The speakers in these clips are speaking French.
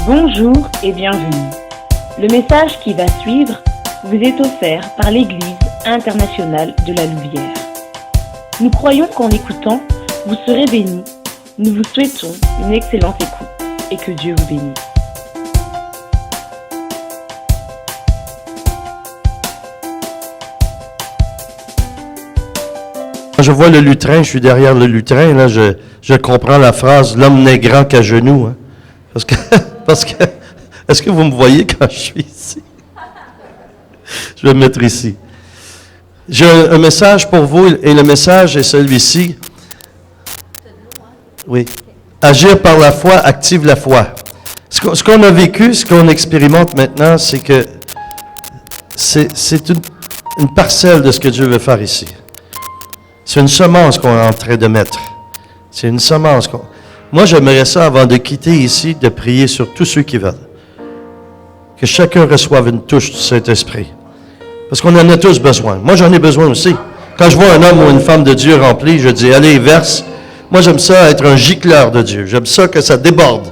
Bonjour et bienvenue. Le message qui va suivre vous est offert par l'Église internationale de la Louvière. Nous croyons qu'en l'écoutant, vous serez bénis. Nous vous souhaitons une excellente écoute et que Dieu vous bénisse. Je vois le lutrin, je suis derrière le lutrin, là, je comprends la phrase « l'homme n'est grand qu'à genoux hein. ». Parce que, est-ce que vous me voyez quand je suis ici? Je vais me mettre ici. J'ai un message pour vous, et le message est celui-ci. Oui. Agir par la foi active la foi. Ce qu'on a vécu, ce qu'on expérimente maintenant, c'est que c'est une parcelle de ce que Dieu veut faire ici. C'est une semence qu'on est en train de mettre. C'est une semence qu'on... Moi, j'aimerais ça, avant de quitter ici, de prier sur tous ceux qui veulent. Que chacun reçoive une touche du Saint-Esprit. Parce qu'on en a tous besoin. Moi, j'en ai besoin aussi. Quand je vois un homme ou une femme de Dieu rempli, je dis, allez, verse. Moi, j'aime ça être un gicleur de Dieu. J'aime ça que ça déborde.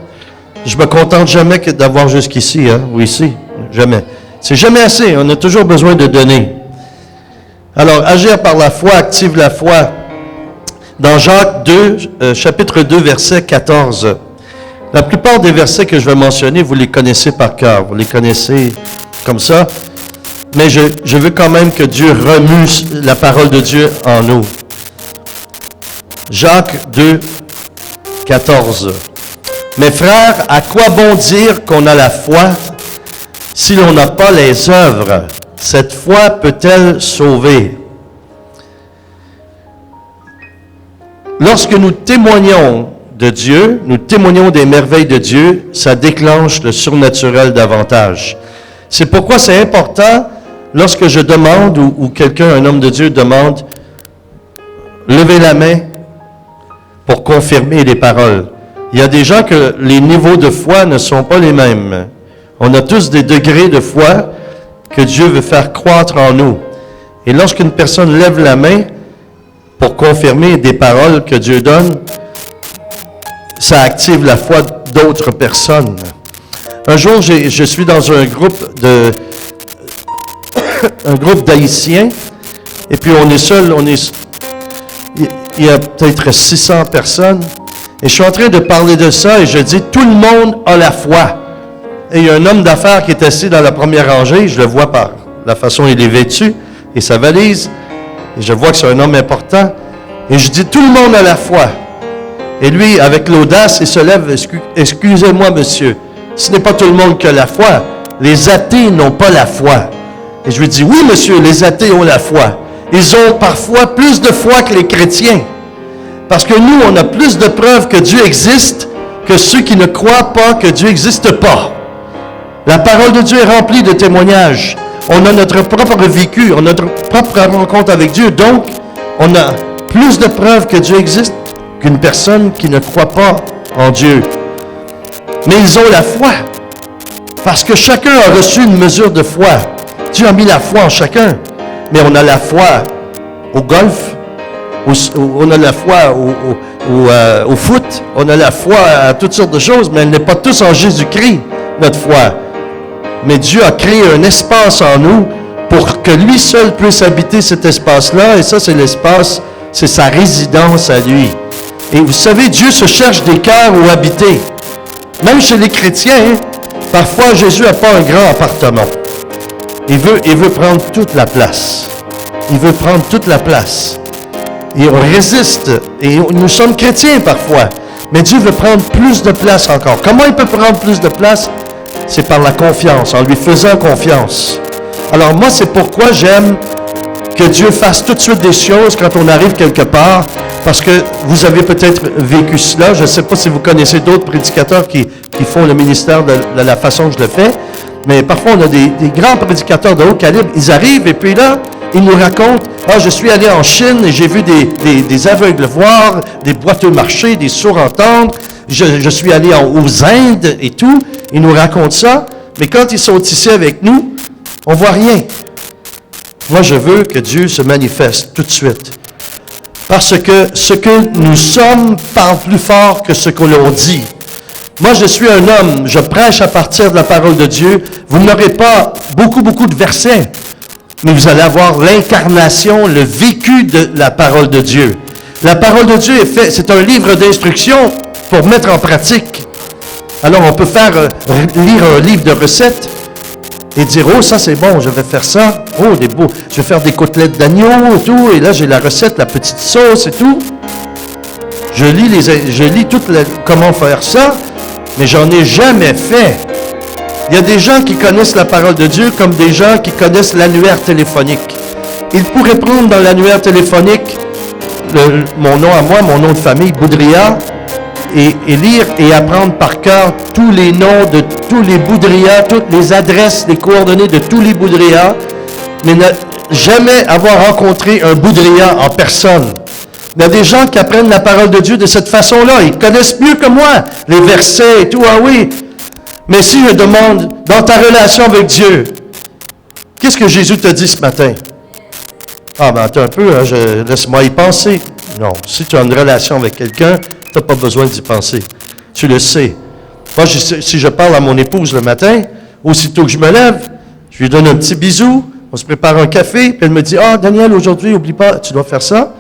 Je me contente jamais que d'avoir jusqu'ici, hein, ou ici. Jamais. C'est jamais assez. On a toujours besoin de donner. Alors, agir par la foi active la foi. Dans Jacques 2, chapitre 2, verset 14. La plupart des versets que je vais mentionner, vous les connaissez par cœur. Vous les connaissez comme ça. Mais je veux quand même que Dieu remue la parole de Dieu en nous. Jacques 2, 14. Mes frères, à quoi bon dire qu'on a la foi si l'on n'a pas les œuvres? Cette foi peut-elle sauver? Lorsque nous témoignons de Dieu, nous témoignons des merveilles de Dieu, ça déclenche le surnaturel davantage. C'est pourquoi c'est important, lorsque je demande, ou quelqu'un, un homme de Dieu demande, levez la main pour confirmer les paroles. Il y a des gens que les niveaux de foi ne sont pas les mêmes. On a tous des degrés de foi que Dieu veut faire croître en nous. Et lorsqu'une personne lève la main pour confirmer des paroles que Dieu donne, ça active la foi d'autres personnes. Un jour, je suis dans un groupe d'Haïtiens, et puis on est seul, il y a peut-être 600 personnes, et je suis en train de parler de ça, et je dis, tout le monde a la foi. Et il y a un homme d'affaires qui est assis dans la première rangée, je le vois par la façon dont il est vêtu, et sa valise, et je vois que c'est un homme important, et je dis, tout le monde a la foi. Et lui, avec l'audace, il se lève, excusez-moi monsieur, ce n'est pas tout le monde qui a la foi, les athées n'ont pas la foi. Et je lui dis, oui monsieur, les athées ont la foi. Ils ont parfois plus de foi que les chrétiens. Parce que nous, on a plus de preuves que Dieu existe que ceux qui ne croient pas que Dieu n'existe pas. La parole de Dieu est remplie de témoignages. On a notre propre vécu, on a notre propre rencontre avec Dieu. Donc, on a plus de preuves que Dieu existe qu'une personne qui ne croit pas en Dieu. Mais ils ont la foi. Parce que chacun a reçu une mesure de foi. Dieu a mis la foi en chacun. Mais on a la foi au golf, on a la foi au foot, on a la foi à toutes sortes de choses, mais elle n'est pas tous en Jésus-Christ, notre foi. Mais Dieu a créé un espace en nous pour que lui seul puisse habiter cet espace-là, et ça, c'est l'espace, c'est sa résidence à lui. Et vous savez, Dieu se cherche des cœurs où habiter. Même chez les chrétiens, parfois Jésus n'a pas un grand appartement. Il veut prendre toute la place. Il veut prendre toute la place. Et on résiste. Et nous sommes chrétiens parfois. Mais Dieu veut prendre plus de place encore. Comment il peut prendre plus de place? C'est par la confiance, en lui faisant confiance. Alors moi, c'est pourquoi j'aime que Dieu fasse tout de suite des choses quand on arrive quelque part, parce que vous avez peut-être vécu cela. Je ne sais pas si vous connaissez d'autres prédicateurs qui font le ministère de la façon que je le fais, mais parfois on a des grands prédicateurs de haut calibre. Ils arrivent et puis là, ils nous racontent, je suis allé en Chine et j'ai vu des aveugles voir, des boiteux marcher, des sourds entendre. Je suis allé aux Indes et tout. Ils nous racontent ça, mais quand ils sont ici avec nous, on voit rien. Moi, je veux que Dieu se manifeste tout de suite. Parce que ce que nous sommes parle plus fort que ce que l'on dit. Moi, je suis un homme, je prêche à partir de la parole de Dieu. Vous n'aurez pas beaucoup de versets, mais vous allez avoir l'incarnation, le vécu de la parole de Dieu. La parole de Dieu c'est un livre d'instruction pour mettre en pratique. Alors, on peut lire un livre de recettes et dire, oh, ça c'est bon, je vais faire ça. Oh, des beaux, je vais faire des côtelettes d'agneau et tout. Et là, j'ai la recette, la petite sauce et tout. Je lis comment faire ça, mais j'en ai jamais fait. Il y a des gens qui connaissent la parole de Dieu comme des gens qui connaissent l'annuaire téléphonique. Ils pourraient prendre dans l'annuaire téléphonique mon nom à moi, mon nom de famille, Boudria, et lire et apprendre par cœur tous les noms de tous les Boudria, toutes les adresses, les coordonnées de tous les Boudria, mais ne jamais avoir rencontré un Boudria en personne. Il y a des gens qui apprennent la parole de Dieu de cette façon-là. Ils connaissent mieux que moi les versets et tout. Ah oui. Mais si je demande, dans ta relation avec Dieu, qu'est-ce que Jésus te dit ce matin? Ah ben attends un peu, hein, laisse-moi y penser. Non, si tu as une relation avec quelqu'un, tu n'as pas besoin d'y penser. Tu le sais. Moi, si je parle à mon épouse le matin, aussitôt que je me lève, je lui donne un petit bisou, on se prépare un café, puis elle me dit, « Ah, Daniel, aujourd'hui, oublie pas, tu dois faire ça. »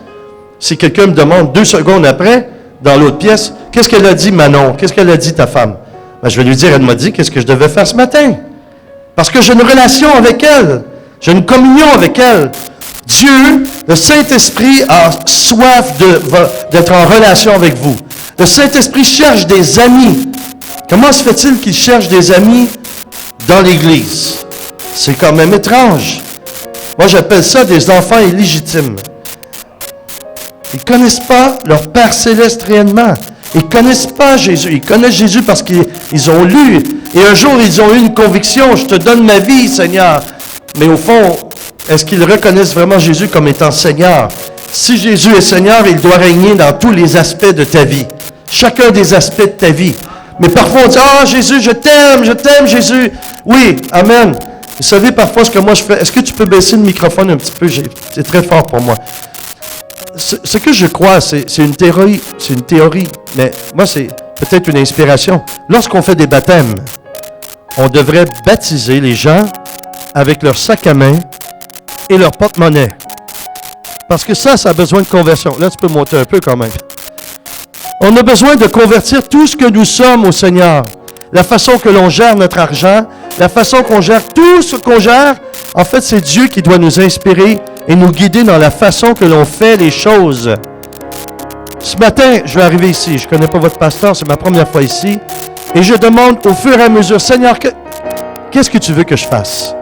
Si quelqu'un me demande 2 secondes après, dans l'autre pièce, « Qu'est-ce qu'elle a dit, Manon? Qu'est-ce qu'elle a dit, ta femme? » Ben, je vais lui dire, elle m'a dit, qu'est-ce que je devais faire ce matin? Parce que j'ai une relation avec elle. J'ai une communion avec elle. Dieu, le Saint-Esprit a soif d'être en relation avec vous. Le Saint-Esprit cherche des amis. Comment se fait-il qu'il cherche des amis dans l'Église? C'est quand même étrange. Moi, j'appelle ça des enfants illégitimes. Ils ne connaissent pas leur Père Céleste réellement. Ils ne connaissent pas Jésus. Ils connaissent Jésus parce qu'ils ont lu. Et un jour, ils ont eu une conviction. Je te donne ma vie, Seigneur. Mais au fond, est-ce qu'ils reconnaissent vraiment Jésus comme étant Seigneur? Si Jésus est Seigneur, il doit régner dans tous les aspects de ta vie. Chacun des aspects de ta vie. Mais parfois, on dit, « Ah, Jésus, je t'aime, Jésus. » Oui, Amen. Vous savez parfois ce que moi je fais. Est-ce que tu peux baisser le microphone un petit peu? C'est très fort pour moi. Ce que je crois, c'est une théorie. C'est une théorie. Mais moi, c'est peut-être une inspiration. Lorsqu'on fait des baptêmes, on devrait baptiser les gens avec leur sac à main et leur porte-monnaie. Parce que ça a besoin de conversion. Là, tu peux monter un peu quand même. On a besoin de convertir tout ce que nous sommes au Seigneur. La façon que l'on gère notre argent, la façon qu'on gère tout ce qu'on gère, en fait, c'est Dieu qui doit nous inspirer et nous guider dans la façon que l'on fait les choses. Ce matin, je vais arriver ici. Je ne connais pas votre pasteur, c'est ma première fois ici. Et je demande au fur et à mesure, Seigneur, qu'est-ce que tu veux que je fasse?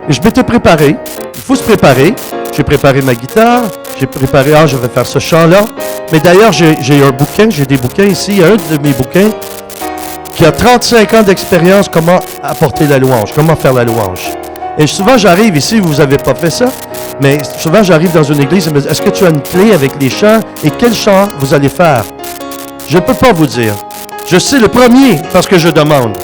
Et je m'étais préparé. Il faut se préparer. J'ai préparé ma guitare. J'ai préparé, je vais faire ce chant-là. Mais d'ailleurs, j'ai un bouquin. J'ai des bouquins ici. Il y a un de mes bouquins qui a 35 ans d'expérience, comment apporter la louange, comment faire la louange. Et souvent, j'arrive ici, vous n'avez pas fait ça, mais souvent, j'arrive dans une église et me dis, est-ce que tu as une clé avec les chants et quel chant vous allez faire? Je ne peux pas vous dire. Je sais le premier parce que je demande.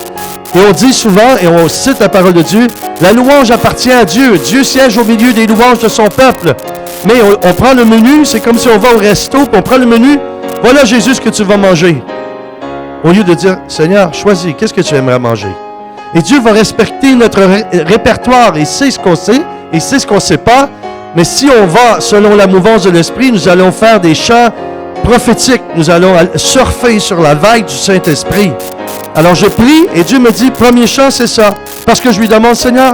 Et on dit souvent, et on cite la parole de Dieu, la louange appartient à Dieu. Dieu siège au milieu des louanges de son peuple. Mais on prend le menu, c'est comme si on va au resto, puis on prend le menu, voilà Jésus ce que tu vas manger. Au lieu de dire, Seigneur, choisis, qu'est-ce que tu aimerais manger? Et Dieu va respecter notre répertoire. Il sait ce qu'on sait, il sait ce qu'on ne sait pas. Mais si on va selon la mouvance de l'Esprit, nous allons faire des chants prophétiques. Nous allons surfer sur la vague du Saint-Esprit. Alors je prie et Dieu me dit, premier chant, c'est ça. Parce que je lui demande, Seigneur,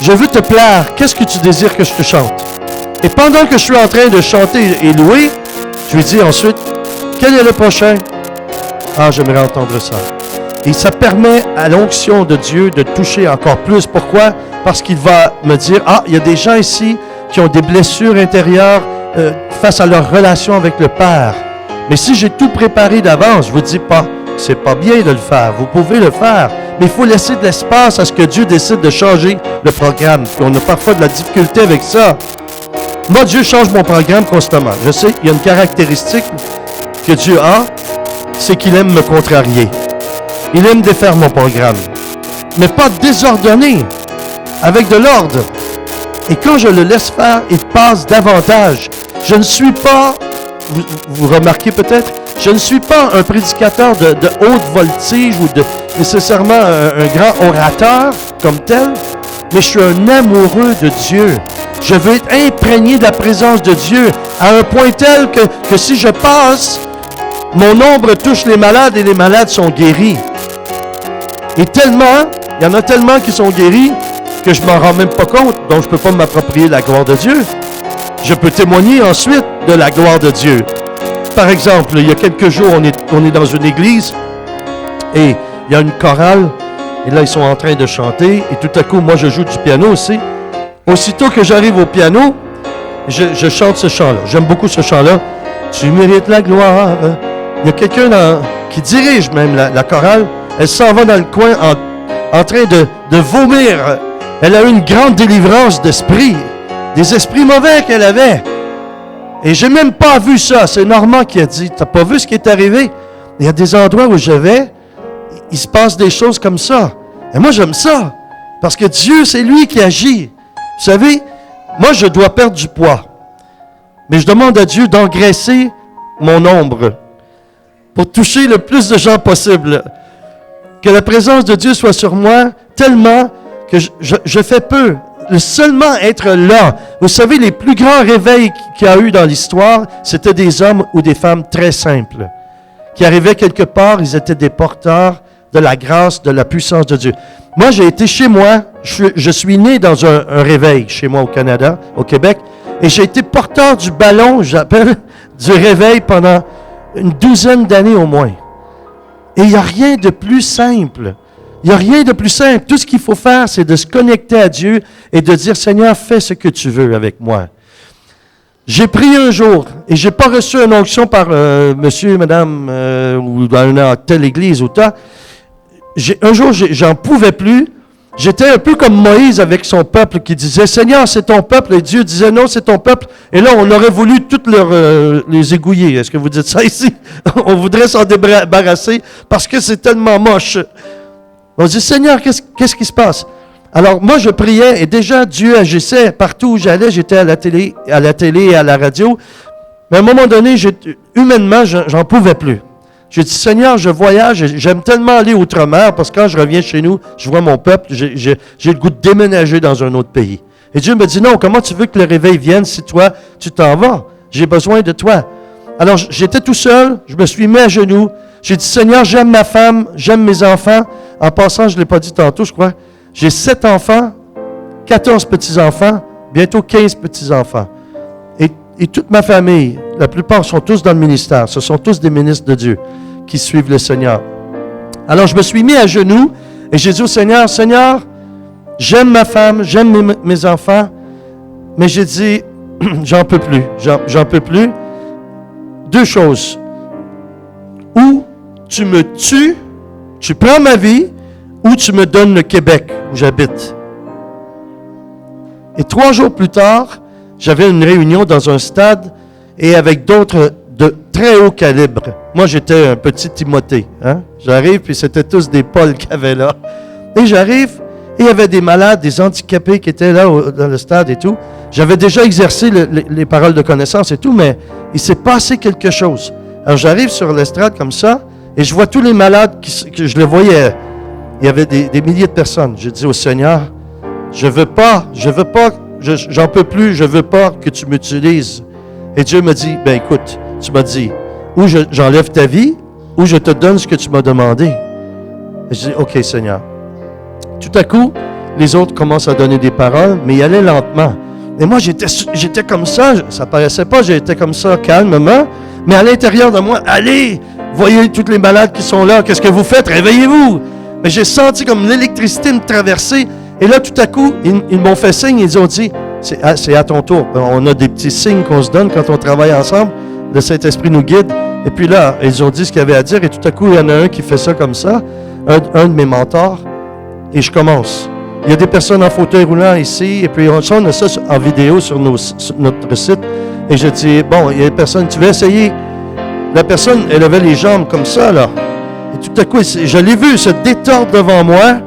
je veux te plaire. Qu'est-ce que tu désires que je te chante? Et pendant que je suis en train de chanter et louer, je lui dis ensuite, quel est le prochain? Ah, j'aimerais entendre ça. Et ça permet à l'onction de Dieu de toucher encore plus. Pourquoi? Parce qu'il va me dire, il y a des gens ici qui ont des blessures intérieures face à leur relation avec le Père. Mais si j'ai tout préparé d'avance, je ne vous dis pas, c'est pas bien de le faire. Vous pouvez le faire. Mais il faut laisser de l'espace à ce que Dieu décide de changer le programme. Puis on a parfois de la difficulté avec ça. Moi, Dieu change mon programme constamment. Je sais, il y a une caractéristique que Dieu a, c'est qu'il aime me contrarier. Il aime défaire mon programme. Mais pas désordonné, avec de l'ordre. Et quand je le laisse faire, il passe davantage. Je ne suis pas, vous remarquez peut-être, Je ne suis pas un prédicateur de haute voltige ou nécessairement un grand orateur comme tel, mais je suis un amoureux de Dieu. Je veux être imprégné de la présence de Dieu à un point tel que si je passe, mon ombre touche les malades et les malades sont guéris. Et tellement, il y en a tellement qui sont guéris que je ne m'en rends même pas compte, donc je ne peux pas m'approprier la gloire de Dieu. Je peux témoigner ensuite de la gloire de Dieu. Par exemple, il y a quelques jours, on est dans une église et il y a une chorale et là, ils sont en train de chanter et tout à coup, moi, je joue du piano aussi. Aussitôt que j'arrive au piano, je chante ce chant-là. J'aime beaucoup ce chant-là. Tu mérites la gloire. Il y a quelqu'un qui dirige même la chorale. Elle s'en va dans le coin en train de vomir. Elle a eu une grande délivrance d'esprit. Des esprits mauvais qu'elle avait. Et j'ai même pas vu ça. C'est Normand qui a dit, t'as pas vu ce qui est arrivé? Il y a des endroits où je vais, il se passe des choses comme ça. Et moi, j'aime ça. Parce que Dieu, c'est lui qui agit. Vous savez, moi, je dois perdre du poids. Mais je demande à Dieu d'engraisser mon ombre pour toucher le plus de gens possible. Que la présence de Dieu soit sur moi tellement que je fais peu. Seulement être là. Vous savez, les plus grands réveils qu'il y a eu dans l'histoire, c'était des hommes ou des femmes très simples. Qui arrivaient quelque part, ils étaient des porteurs de la grâce, de la puissance de Dieu. Moi, j'ai été chez moi. Je suis né dans un réveil chez moi au Canada, au Québec. Et j'ai été porteur du ballon, j'appelle, du réveil pendant une douzaine d'années au moins. Et il n'y a rien de plus simple. Il n'y a rien de plus simple. Tout ce qu'il faut faire, c'est de se connecter à Dieu et de dire, Seigneur, fais ce que tu veux avec moi. J'ai prié un jour et je n'ai pas reçu une onction par monsieur, madame, ou dans telle église ou ça. Un jour, j'en pouvais plus. J'étais un peu comme Moïse avec son peuple qui disait, Seigneur, c'est ton peuple. Et Dieu disait, non, c'est ton peuple. Et là, on aurait voulu toutes les égouiller. Est-ce que vous dites ça ici? On voudrait s'en débarrasser parce que c'est tellement moche. On dit, Seigneur, qu'est-ce qui se passe? Alors, moi, je priais et déjà, Dieu agissait partout où j'allais. J'étais à la télé et à la radio. Mais à un moment donné, humainement, j'en pouvais plus. J'ai dit, Seigneur, je voyage, j'aime tellement aller outre-mer parce que quand je reviens chez nous, je vois mon peuple, j'ai le goût de déménager dans un autre pays. Et Dieu me dit, non, comment tu veux que le réveil vienne si toi, tu t'en vas? J'ai besoin de toi. Alors, j'étais tout seul, je me suis mis à genoux. J'ai dit, Seigneur, j'aime ma femme, j'aime mes enfants. En passant, je ne l'ai pas dit tantôt, je crois. J'ai 7 enfants, 14 petits-enfants, bientôt 15 petits-enfants. Et toute ma famille, la plupart sont tous dans le ministère. Ce sont tous des ministres de Dieu qui suivent le Seigneur. Alors, je me suis mis à genoux et j'ai dit au Seigneur, Seigneur, j'aime ma femme, j'aime mes enfants, mais j'ai dit, j'en peux plus, j'en peux plus. 2 choses. Ou tu me tues, tu prends ma vie, ou tu me donnes le Québec où j'habite. Et 3 jours plus tard, j'avais une réunion dans un stade et avec d'autres de très haut calibre. Moi, j'étais un petit Timothée. Hein? J'arrive, puis c'était tous des Pauls qu'il y avait là. Et j'arrive, et il y avait des malades, des handicapés qui étaient là dans le stade et tout. J'avais déjà exercé les paroles de connaissance et tout, mais il s'est passé quelque chose. Alors, j'arrive sur l'estrade comme ça, et je vois tous les malades que je les voyais. Il y avait des milliers de personnes. Je dis au Seigneur, j'en peux plus, je veux pas que tu m'utilises. Et Dieu me dit, ben écoute, tu m'as dit, ou j'enlève ta vie, ou je te donne ce que tu m'as demandé. Et je dis, OK Seigneur. Tout à coup, les autres commencent à donner des paroles, mais ils allaient lentement. Et moi, j'étais comme ça paraissait pas, j'étais comme ça, calmement, mais à l'intérieur de moi, allez, voyez tous les malades qui sont là, qu'est-ce que vous faites? Réveillez-vous! Mais j'ai senti comme l'électricité me traverser. Et là, tout à coup, ils m'ont fait signe, ils ont dit, c'est à ton tour. On a des petits signes qu'on se donne quand on travaille ensemble. Le Saint-Esprit nous guide. Et puis là, ils ont dit ce qu'il y avait à dire. Et tout à coup, il y en a un qui fait ça comme ça, un de mes mentors. Et je commence. Il y a des personnes en fauteuil roulant ici. Et puis on a ça en vidéo sur notre site. Et je dis, bon, il y a des personnes, tu veux essayer? La personne, elle avait les jambes comme ça, là. Et tout à coup, je l'ai vu se détordre devant moi.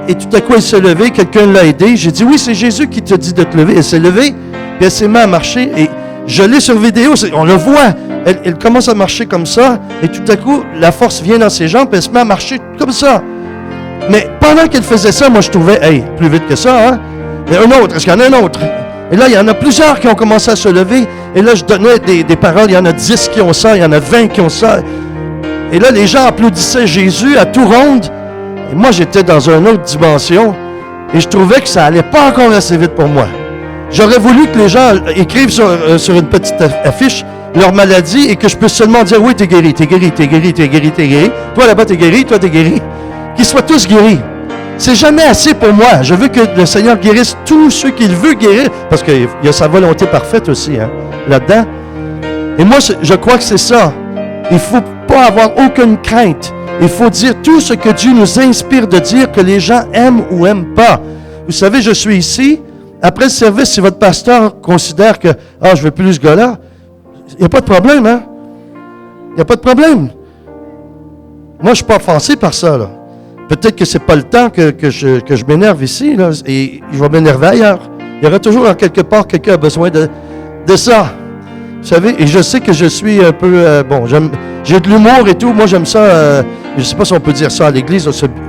Et tout à coup, elle s'est levée. Quelqu'un l'a aidée. J'ai dit, oui, c'est Jésus qui t'a dit de te lever. Elle s'est levée. Puis elle s'est mise à marcher. Et je l'ai sur vidéo. On le voit. elle commence à marcher comme ça, et tout à coup, la force vient dans ses jambes, et elle se met à marcher comme ça. Mais pendant qu'elle faisait ça, moi je trouvais, hey, plus vite que ça, hein? Et un autre, est-ce qu'il y en a un autre? Et là, il y en a plusieurs qui ont commencé à se lever, et là, je donnais des paroles, il y en a 10 qui ont ça, il y en a 20 qui ont ça. Et là, les gens applaudissaient Jésus à tout ronde, et moi, j'étais dans une autre dimension, et je trouvais que ça allait pas encore assez vite pour moi. J'aurais voulu que les gens écrivent sur une petite affiche leur maladie et que je puisse seulement dire, oui, t'es guéri, t'es guéri, t'es guéri, t'es guéri, t'es guéri. Toi, là-bas, t'es guéri, toi, t'es guéri. Qu'ils soient tous guéris. C'est jamais assez pour moi. Je veux que le Seigneur guérisse tous ceux qu'il veut guérir, parce qu'il y a sa volonté parfaite aussi, hein, là-dedans. Et moi, je crois que c'est ça. Il ne faut pas avoir aucune crainte. Il faut dire tout ce que Dieu nous inspire de dire, que les gens aiment ou n'aiment pas. Vous savez, je suis ici. Après le service, si votre pasteur considère que « Ah, je ne veux plus ce gars-là », il n'y a pas de problème, hein? Il n'y a pas de problème. Moi, je ne suis pas offensé par ça, là. Peut-être que ce n'est pas le temps que je m'énerve ici, là, et je vais m'énerver ailleurs. Il y aura toujours en quelque part quelqu'un qui a besoin de ça. Vous savez, et je sais que je suis un peu... j'ai de l'humour et tout. Moi, j'aime ça... je ne sais pas si on peut dire ça à l'église,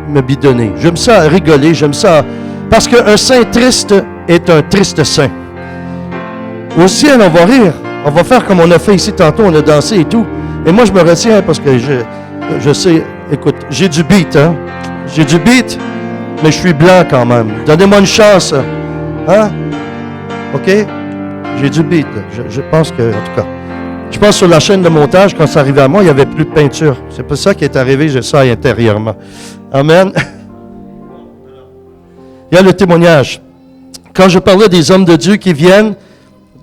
me bidonner. J'aime ça rigoler, j'aime ça... Parce qu'un saint triste est un triste saint. Au ciel, on va rire. On va faire comme on a fait ici tantôt, on a dansé et tout. Et moi, je me retiens parce que je sais... Écoute, j'ai du beat, hein? J'ai du beat, mais je suis blanc quand même. Donnez-moi une chance. Hein? OK? J'ai du beat. Je pense que, en tout cas, je pense sur la chaîne de montage, quand ça arrivait à moi, il n'y avait plus de peinture. C'est pas ça qui est arrivé, j'ai ça intérieurement. Amen. Il y a le témoignage. Quand je parlais des hommes de Dieu qui viennent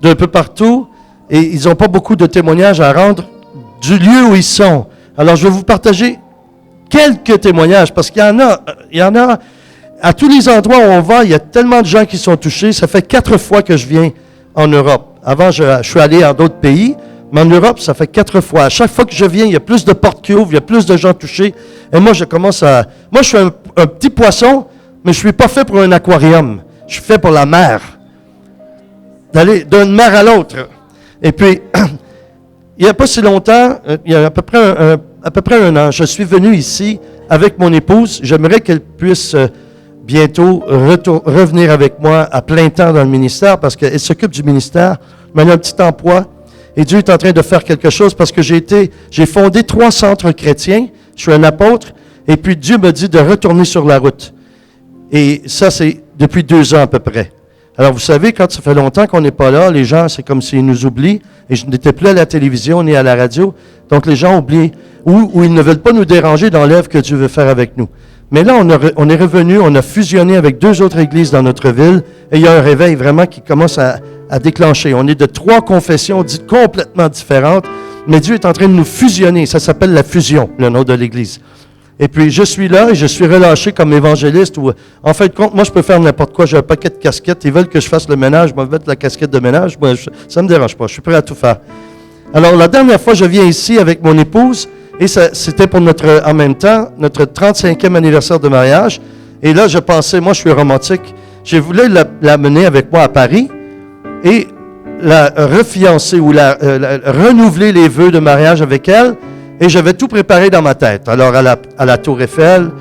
d'un peu partout, et ils n'ont pas beaucoup de témoignages à rendre du lieu où ils sont. Alors, je vais vous partager quelques témoignages, parce qu'il y en a à tous les endroits où on va, il y a tellement de gens qui sont touchés. Ça fait 4 fois que je viens en Europe. Avant, je suis allé dans d'autres pays, mais en Europe, ça fait 4 fois. À chaque fois que je viens, il y a plus de portes qui ouvrent, il y a plus de gens touchés. Et moi, je commence à... Moi, je suis un petit poisson, mais je ne suis pas fait pour un aquarium. Je suis fait pour la mer. D'aller d'une mer à l'autre. Et puis, il n'y a pas si longtemps, il y a à peu près un an, je suis venu ici avec mon épouse. J'aimerais qu'elle puisse bientôt revenir avec moi à plein temps dans le ministère parce qu'elle s'occupe du ministère, mais elle a un petit emploi. Et Dieu est en train de faire quelque chose parce que j'ai fondé 3 centres chrétiens. Je suis un apôtre. Et puis Dieu me dit de retourner sur la route. Et ça, c'est depuis 2 ans à peu près. Alors, vous savez, quand ça fait longtemps qu'on n'est pas là, les gens, c'est comme s'ils nous oublient. Et je n'étais plus à la télévision ni à la radio. Donc, les gens oublient ou ils ne veulent pas nous déranger dans l'œuvre que Dieu veut faire avec nous. Mais là, on est revenu, on a fusionné avec 2 autres églises dans notre ville. Et il y a un réveil vraiment qui commence à déclencher. On est de 3 confessions dites complètement différentes. Mais Dieu est en train de nous fusionner. Ça s'appelle la fusion, le nom de l'église. Et puis, je suis là et je suis relâché comme évangéliste. Où, en fin de compte, moi, je peux faire n'importe quoi. J'ai un paquet de casquettes. Ils veulent que je fasse le ménage. Je vais mettre la casquette de ménage. Moi, ça ne me dérange pas. Je suis prêt à tout faire. Alors, la dernière fois, je viens ici avec mon épouse. Et c'était pour en même temps, notre 35e anniversaire de mariage. Et là, je pensais, moi, je suis romantique. Je voulais la mener avec moi à Paris et la refiancer ou renouveler les vœux de mariage avec elle. Et j'avais tout préparé dans ma tête. Alors, à la Tour Eiffel,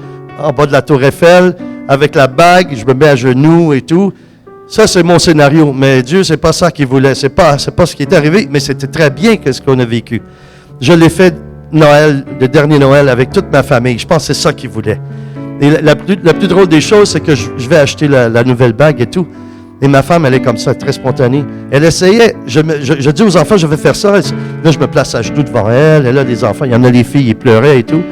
en bas de la Tour Eiffel, avec la bague, je me mets à genoux et tout. Ça, c'est mon scénario. Mais Dieu, c'est pas ça qu'il voulait. C'est pas ce qui est arrivé, mais c'était très bien que ce qu'on a vécu. Je l'ai fait Noël, le dernier Noël, avec toute ma famille. Je pense que c'est ça qu'il voulait. Et la plus drôle des choses, c'est que je vais acheter la nouvelle bague et tout. Et ma femme, elle est comme ça, très spontanée. Elle essayait, je dis aux enfants, je vais faire ça. Là, je me place à genoux devant elle. Elle a des enfants, il y en a les filles, ils pleuraient et tout.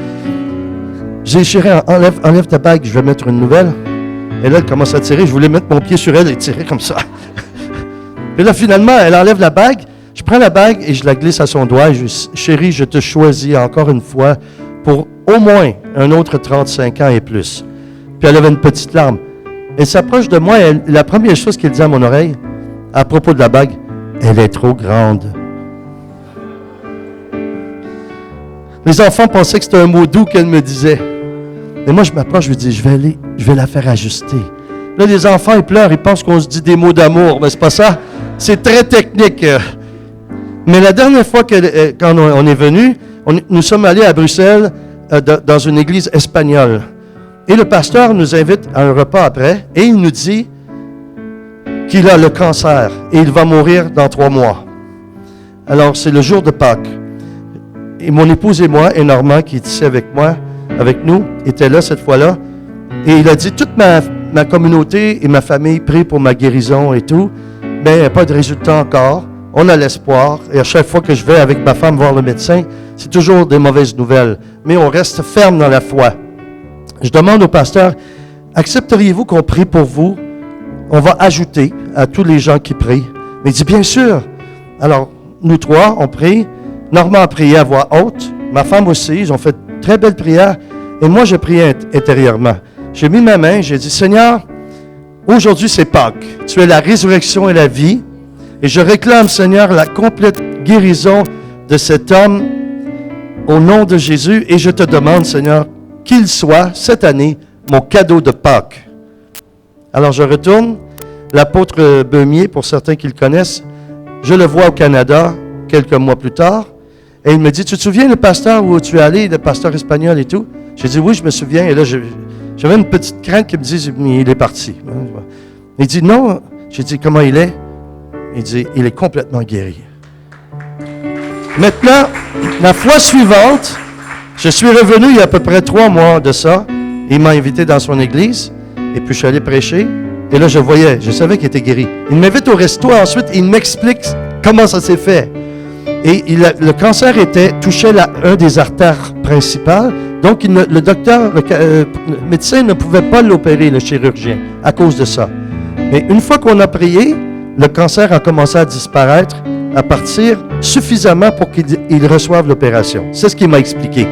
J'ai dit, chérie, enlève ta bague, je vais mettre une nouvelle. Et là, elle commence à tirer. Je voulais mettre mon pied sur elle et tirer comme ça. Et là, finalement, elle enlève la bague. Je prends la bague et je la glisse à son doigt. Je dis, chérie, je te choisis encore une fois pour au moins un autre 35 ans et plus. Puis elle avait une petite larme. Elle s'approche de moi et la première chose qu'elle dit à mon oreille, à propos de la bague, elle est trop grande. Les enfants pensaient que c'était un mot doux qu'elle me disait. Et moi, je m'approche, je lui dis, je vais la faire ajuster. Là, les enfants, ils pleurent, ils pensent qu'on se dit des mots d'amour, mais c'est pas ça. C'est très technique. Mais la dernière fois quand on est venu, nous sommes allés à Bruxelles dans une église espagnole. Et le pasteur nous invite à un repas après et il nous dit qu'il a le cancer et il va mourir dans 3 mois. Alors, c'est le jour de Pâques. Et mon épouse et moi, et Normand, qui est ici avec nous, était là cette fois-là. Et il a dit, toute ma communauté et ma famille prient pour ma guérison et tout, mais il n'y a pas de résultat encore. On a l'espoir. Et à chaque fois que je vais avec ma femme voir le médecin, c'est toujours des mauvaises nouvelles. Mais on reste ferme dans la foi. Je demande au pasteur, accepteriez-vous qu'on prie pour vous? On va ajouter à tous les gens qui prient. Mais il dit, bien sûr. Alors, nous 3, on prie. Normand a prié à voix haute. Ma femme aussi. Ils ont fait de très belles prières. Et moi, je priais intérieurement. J'ai mis ma main, j'ai dit, Seigneur, aujourd'hui c'est Pâques. Tu es la résurrection et la vie. Et je réclame, Seigneur, la complète guérison de cet homme au nom de Jésus. Et je te demande, Seigneur, qu'il soit cette année mon cadeau de Pâques. Alors je retourne. L'apôtre Beumier, pour certains qui le connaissent, je le vois au Canada quelques mois plus tard. Et il me dit, tu te souviens le pasteur où tu es allé, le pasteur espagnol et tout? J'ai dit, oui, je me souviens. Et là, j'avais une petite crainte qui me dit, il est parti. Il dit, non. J'ai dit, comment il est? Il dit, il est complètement guéri. Maintenant, la fois suivante, je suis revenu il y a à peu près 3 mois de ça. Il m'a invité dans son église. Et puis, je suis allé prêcher. Et là, je savais qu'il était guéri. Il m'invite au resto. Ensuite, il m'explique comment ça s'est fait. Et le cancer touchait un des artères principales. Donc, le docteur, le médecin ne pouvait pas l'opérer, le chirurgien, à cause de ça. Mais une fois qu'on a prié, le cancer a commencé à disparaître, à partir suffisamment pour qu'il reçoive l'opération. C'est ce qu'il m'a expliqué.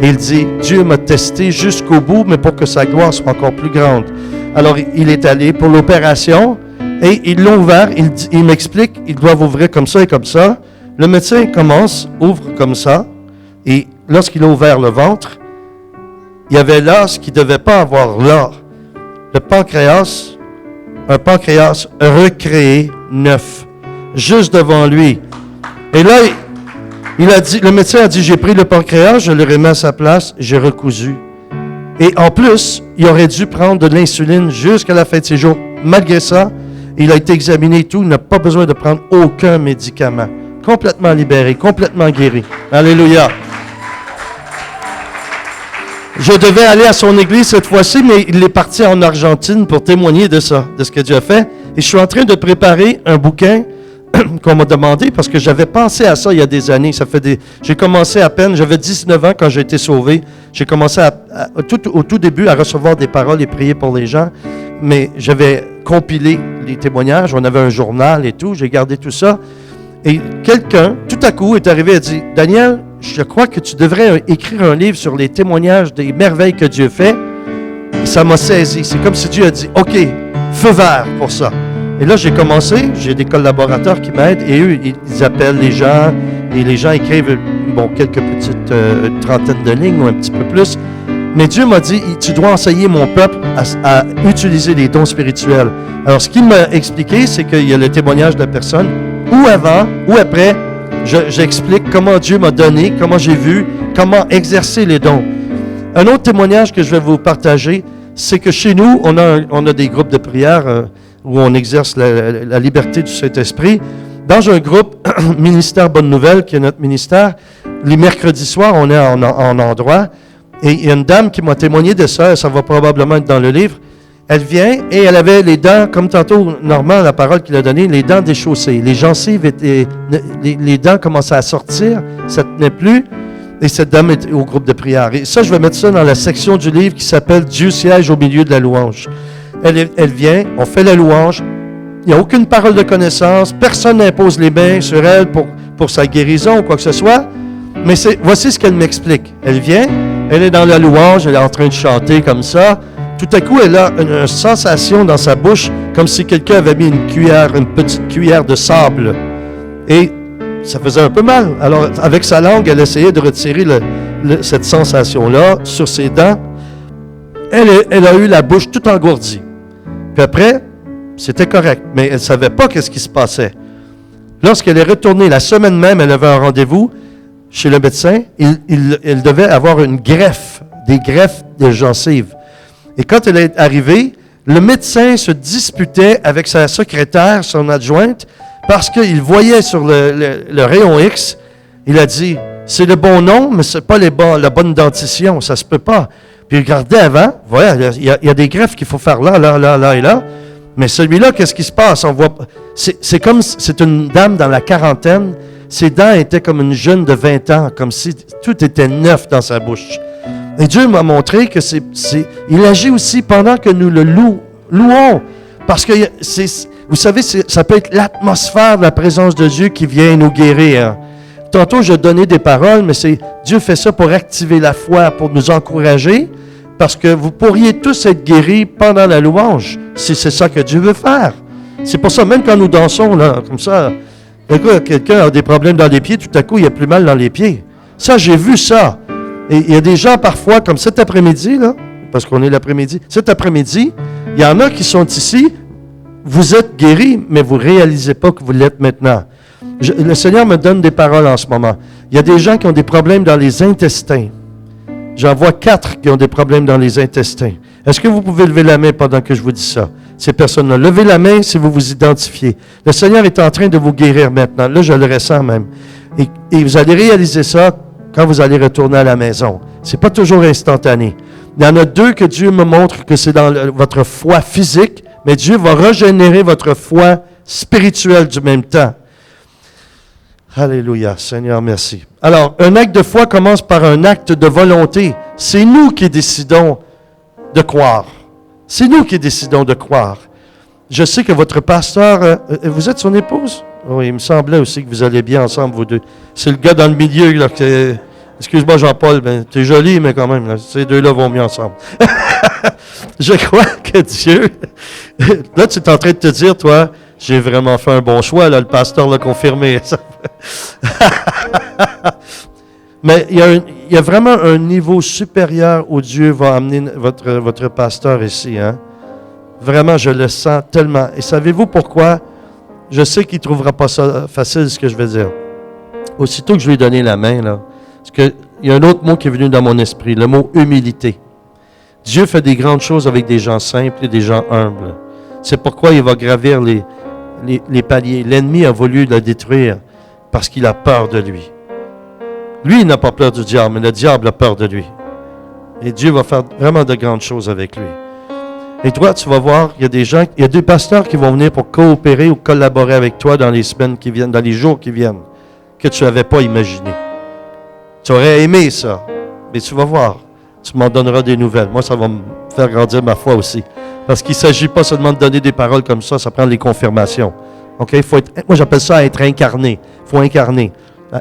Et il dit, Dieu m'a testé jusqu'au bout, mais pour que sa gloire soit encore plus grande. Alors, il est allé pour l'opération et ils l'ont ouvert. Il m'explique, ils doivent ouvrir comme ça et comme ça. Le médecin ouvre comme ça. Et lorsqu'il a ouvert le ventre, il y avait là ce qu'il ne devait pas avoir là. Un pancréas recréé neuf, juste devant lui. Et là, le médecin a dit, j'ai pris le pancréas, je le remets à sa place, j'ai recousu. Et en plus, il aurait dû prendre de l'insuline jusqu'à la fin de ses jours. Malgré ça, il a été examiné et tout, il n'a pas besoin de prendre aucun médicament. Complètement libéré, complètement guéri. Alléluia. Je devais aller à son église cette fois-ci, mais il est parti en Argentine pour témoigner de ça, de ce que Dieu a fait. Et je suis en train de préparer un bouquin qu'on m'a demandé, parce que j'avais pensé à ça il y a des années. J'ai commencé à peine, j'avais 19 ans quand j'ai été sauvé. J'ai commencé au tout début à recevoir des paroles et prier pour les gens. Mais j'avais compilé les témoignages, on avait un journal et tout, j'ai gardé tout ça. Et quelqu'un, tout à coup, est arrivé et a dit, « Daniel, je crois que tu devrais écrire un livre sur les témoignages des merveilles que Dieu fait. » Et ça m'a saisi. C'est comme si Dieu a dit, « OK, feu vert pour ça. » Et là, j'ai commencé, j'ai des collaborateurs qui m'aident, et eux, ils appellent les gens, et les gens écrivent, quelques petites trentaine de lignes ou un petit peu plus. Mais Dieu m'a dit, tu dois enseigner mon peuple à utiliser les dons spirituels. Alors, ce qu'il m'a expliqué, c'est qu'il y a le témoignage de la personne, ou avant, ou après, j'explique comment Dieu m'a donné, comment j'ai vu, comment exercer les dons. Un autre témoignage que je vais vous partager, c'est que chez nous, on a des groupes de prière où on exerce la liberté du Saint-Esprit. Dans un groupe, Ministère Bonne Nouvelle, qui est notre ministère, les mercredis soirs, on est en endroit, et il y a une dame qui m'a témoigné de ça va probablement être dans le livre. Elle vient et elle avait les dents, comme tantôt Normand, la parole qu'il a donnée, les dents déchaussées. Les gencives les dents commençaient à sortir, ça ne tenait plus, et cette dame est au groupe de prière. Et ça, je vais mettre ça dans la section du livre qui s'appelle « Dieu siège au milieu de la louange ». Elle vient, on fait la louange, il n'y a aucune parole de connaissance, personne n'impose les mains sur elle pour sa guérison ou quoi que ce soit, mais voici ce qu'elle m'explique. Elle vient, elle est dans la louange, elle est en train de chanter comme ça. Tout à coup, elle a une sensation dans sa bouche, comme si quelqu'un avait mis une petite cuillère de sable. Et ça faisait un peu mal. Alors, avec sa langue, elle essayait de retirer cette sensation-là sur ses dents. Elle a eu la bouche toute engourdie. Puis après, c'était correct, mais elle ne savait pas qu'est-ce qui se passait. Lorsqu'elle est retournée, la semaine même, elle avait un rendez-vous chez le médecin. Elle devait avoir une greffe, des greffes de gencives. Et quand elle est arrivée, le médecin se disputait avec sa secrétaire, son adjointe, parce qu'il voyait sur le rayon X, il a dit, c'est le bon nom, mais c'est pas la bonne dentition, ça se peut pas. Puis il regardait avant, voilà, il y a des greffes qu'il faut faire là, là, là, là et là. Mais celui-là, qu'est-ce qui se passe? On voit, c'est une dame dans la quarantaine, ses dents étaient comme une jeune de 20 ans, comme si tout était neuf dans sa bouche. Et Dieu m'a montré que il agit aussi pendant que nous le louons. Parce que, vous savez, ça peut être l'atmosphère de la présence de Dieu qui vient nous guérir. Tantôt, je donnais des paroles, mais Dieu fait ça pour activer la foi, pour nous encourager, parce que vous pourriez tous être guéris pendant la louange, si c'est ça que Dieu veut faire. C'est pour ça, même quand nous dansons, là, comme ça, quelqu'un a des problèmes dans les pieds, tout à coup, il a plus mal dans les pieds. Ça, j'ai vu ça. Et il y a des gens, parfois, comme cet après-midi, là, parce qu'on est l'après-midi, cet après-midi, il y en a qui sont ici, vous êtes guéris, mais vous ne réalisez pas que vous l'êtes maintenant. Le Seigneur me donne des paroles en ce moment. Il y a des gens qui ont des problèmes dans les intestins. J'en vois 4 qui ont des problèmes dans les intestins. Est-ce que vous pouvez lever la main pendant que je vous dis ça? Ces personnes-là, levez la main si vous vous identifiez. Le Seigneur est en train de vous guérir maintenant. Là, je le ressens même. Et vous allez réaliser ça quand vous allez retourner à la maison. Ce n'est pas toujours instantané. Il y en a 2 que Dieu me montre que c'est dans votre foi physique, mais Dieu va régénérer votre foi spirituelle du même temps. Alléluia, Seigneur, merci. Alors, un acte de foi commence par un acte de volonté. C'est nous qui décidons de croire. C'est nous qui décidons de croire. Je sais que votre pasteur... vous êtes son épouse? Oui, il me semblait aussi que vous allez bien ensemble, vous deux. C'est le gars dans le milieu, là, excuse-moi Jean-Paul, ben, t'es joli, mais quand même, là, ces deux-là vont mieux ensemble. Je crois que Dieu... Là, tu es en train de te dire, toi, j'ai vraiment fait un bon choix, là, le pasteur l'a confirmé. Mais il y a vraiment un niveau supérieur où Dieu va amener votre pasteur ici. Hein? Vraiment, je le sens tellement. Et savez-vous pourquoi? Je sais qu'il ne trouvera pas ça facile, ce que je vais dire. Aussitôt que je lui ai donné la main, là, parce qu'il y a un autre mot qui est venu dans mon esprit, le mot humilité. Dieu fait des grandes choses avec des gens simples et des gens humbles. C'est pourquoi il va gravir les paliers. L'ennemi a voulu le détruire parce qu'il a peur de lui. Lui, il n'a pas peur du diable, mais le diable a peur de lui. Et Dieu va faire vraiment de grandes choses avec lui. Et toi, tu vas voir, il y a 2 pasteurs qui vont venir pour coopérer ou collaborer avec toi dans les semaines qui viennent, dans les jours qui viennent, que tu n'avais pas imaginé. Tu aurais aimé ça, mais tu vas voir. Tu m'en donneras des nouvelles. Moi, ça va me faire grandir ma foi aussi. Parce qu'il ne s'agit pas seulement de donner des paroles comme ça prend les confirmations. OK? Moi, j'appelle ça être incarné. Il faut incarner.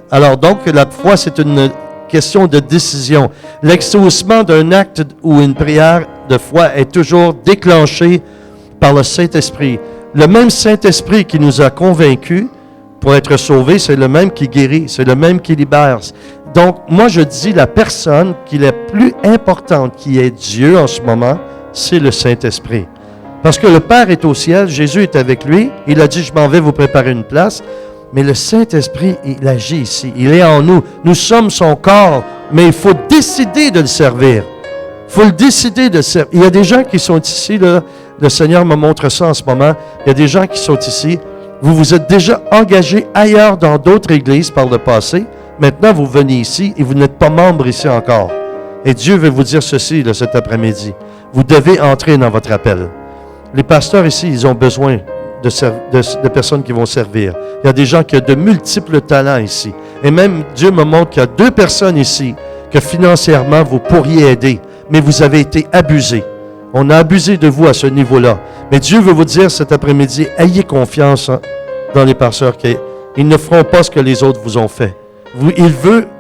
Alors, donc, la foi, c'est une question de décision. L'exaucement d'un acte ou une prière de foi est toujours déclenché par le Saint-Esprit. Le même Saint-Esprit qui nous a convaincus pour être sauvés, c'est le même qui guérit, c'est le même qui libère. Donc, moi, je dis la personne qui est la plus importante, qui est Dieu en ce moment, c'est le Saint-Esprit. Parce que le Père est au ciel, Jésus est avec lui, il a dit, je m'en vais vous préparer une place, mais le Saint-Esprit, il agit ici, il est en nous. Nous sommes son corps, mais il faut décider de le servir. Il faut le décider de le servir. Il y a des gens qui sont ici, là, le Seigneur me montre ça en ce moment, il y a des gens qui sont ici, vous vous êtes déjà engagés ailleurs dans d'autres églises par le passé, maintenant vous venez ici et vous n'êtes pas membre ici encore. Et Dieu veut vous dire ceci là, cet après-midi. Vous devez entrer dans votre appel. Les pasteurs ici, ils ont besoin de personnes qui vont servir. Il y a des gens qui ont de multiples talents ici. Et même Dieu me montre qu'il y a 2 personnes ici que financièrement vous pourriez aider, mais vous avez été abusés. On a abusé de vous à ce niveau-là. Mais Dieu veut vous dire cet après-midi, ayez confiance dans les pasteurs. Ils ne feront pas ce que les autres vous ont fait.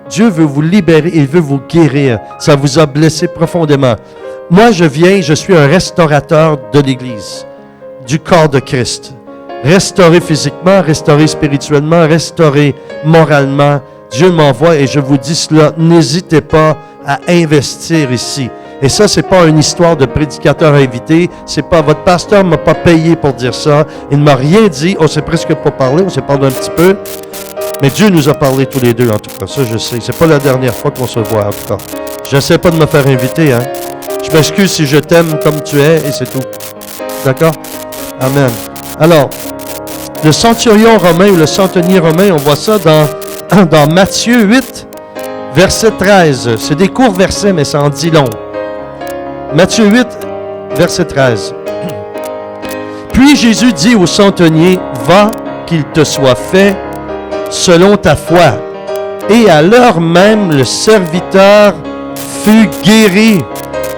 Dieu veut vous libérer, il veut vous guérir. Ça vous a blessé profondément. Moi, je suis un restaurateur de l'Église, du corps de Christ. Restaurer physiquement, restaurer spirituellement, restaurer moralement. Dieu m'envoie et je vous dis cela, n'hésitez pas à investir ici. Et ça, c'est pas une histoire de prédicateur invité. C'est pas, votre pasteur m'a pas payé pour dire ça. Il ne m'a rien dit. On s'est presque pas parlé. On s'est parlé un petit peu. Mais Dieu nous a parlé tous les deux, en tout cas. Ça, je sais. C'est pas la dernière fois qu'on se voit, en tout cas. J'essaie pas de me faire inviter, hein. Je m'excuse si je t'aime comme tu es, et c'est tout. D'accord? Amen. Alors, le centurion romain ou le centenier romain, on voit ça dans Matthieu 8, verset 13. C'est des courts versets, mais ça en dit long. Matthieu 8, verset 13. Puis Jésus dit au centenier, « Va, qu'il te soit fait selon ta foi. » Et à l'heure même, le serviteur fut guéri.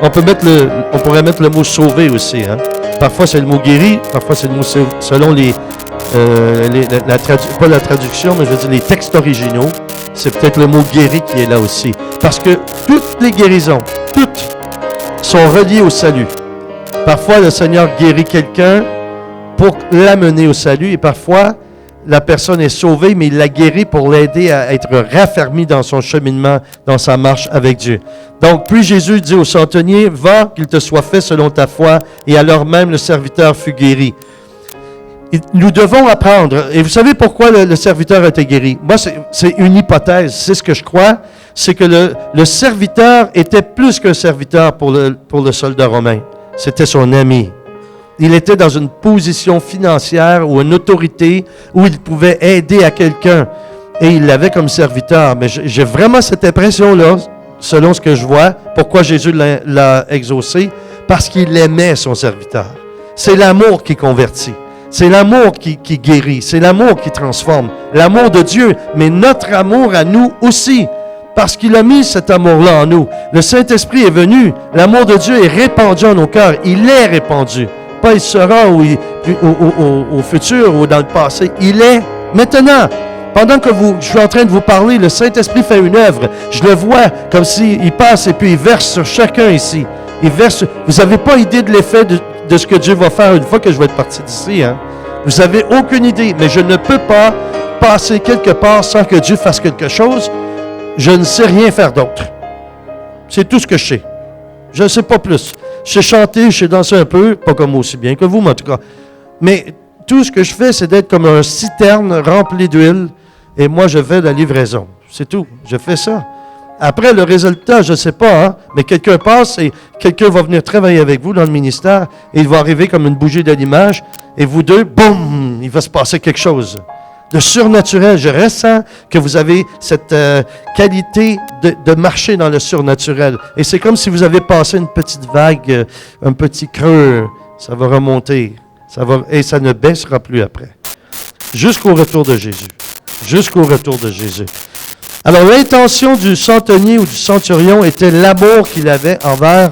On pourrait mettre le mot « sauvé » aussi. Hein? Parfois, c'est le mot « guéri », parfois, c'est le mot « selon pas la traduction, mais je veux dire les textes originaux. C'est peut-être le mot « guéri » qui est là aussi. Parce que toutes les guérisons, toutes, sont reliées au salut. Parfois, le Seigneur guérit quelqu'un pour l'amener au salut, et parfois, la personne est sauvée, mais il l'a guéri pour l'aider à être raffermi dans son cheminement, dans sa marche avec Dieu. Donc, puis Jésus dit au centenier, « Va, qu'il te soit fait selon ta foi. » Et alors même, le serviteur fut guéri. Nous devons apprendre. Et vous savez pourquoi le serviteur a été guéri? Moi, c'est une hypothèse. C'est ce que je crois. C'est que le serviteur était plus qu'un serviteur pour le soldat romain. C'était son ami. Il était dans une position financière ou une autorité où il pouvait aider à quelqu'un. Et il l'avait comme serviteur. Mais j'ai vraiment cette impression-là, selon ce que je vois. Pourquoi Jésus l'a exaucé? Parce qu'il aimait son serviteur. C'est l'amour qui convertit. C'est l'amour qui guérit. C'est l'amour qui transforme. L'amour de Dieu, mais notre amour à nous aussi. Parce qu'il a mis cet amour-là en nous. Le Saint-Esprit est venu. L'amour de Dieu est répandu en nos cœurs. Il est répandu. Pas il sera au futur ou dans le passé. Il est maintenant. Pendant que je suis en train de vous parler, le Saint-Esprit fait une œuvre. Je le vois comme s'il passe et puis il verse sur chacun ici. Il verse. Vous n'avez pas idée de l'effet de ce que Dieu va faire une fois que je vais être parti d'ici. Hein? Vous n'avez aucune idée. Mais je ne peux pas passer quelque part sans que Dieu fasse quelque chose. Je ne sais rien faire d'autre. C'est tout ce que je sais. Je ne sais pas plus. Je sais chanter, je sais danser un peu, pas comme aussi bien que vous, mais en tout cas. Mais tout ce que je fais, c'est d'être comme un citerne rempli d'huile, et moi, je fais la livraison. C'est tout. Je fais ça. Après, le résultat, je ne sais pas, hein, mais quelqu'un passe et quelqu'un va venir travailler avec vous dans le ministère, et il va arriver comme une bougie d'allumage, et vous deux, boum, il va se passer quelque chose. De surnaturel. Je ressens que vous avez cette qualité de marcher dans le surnaturel. Et c'est comme si vous avez passé une petite vague, un petit creux. Ça va remonter. Et ça ne baissera plus après. Jusqu'au retour de Jésus. Jusqu'au retour de Jésus. Alors, l'intention du centenier ou du centurion était l'amour qu'il avait envers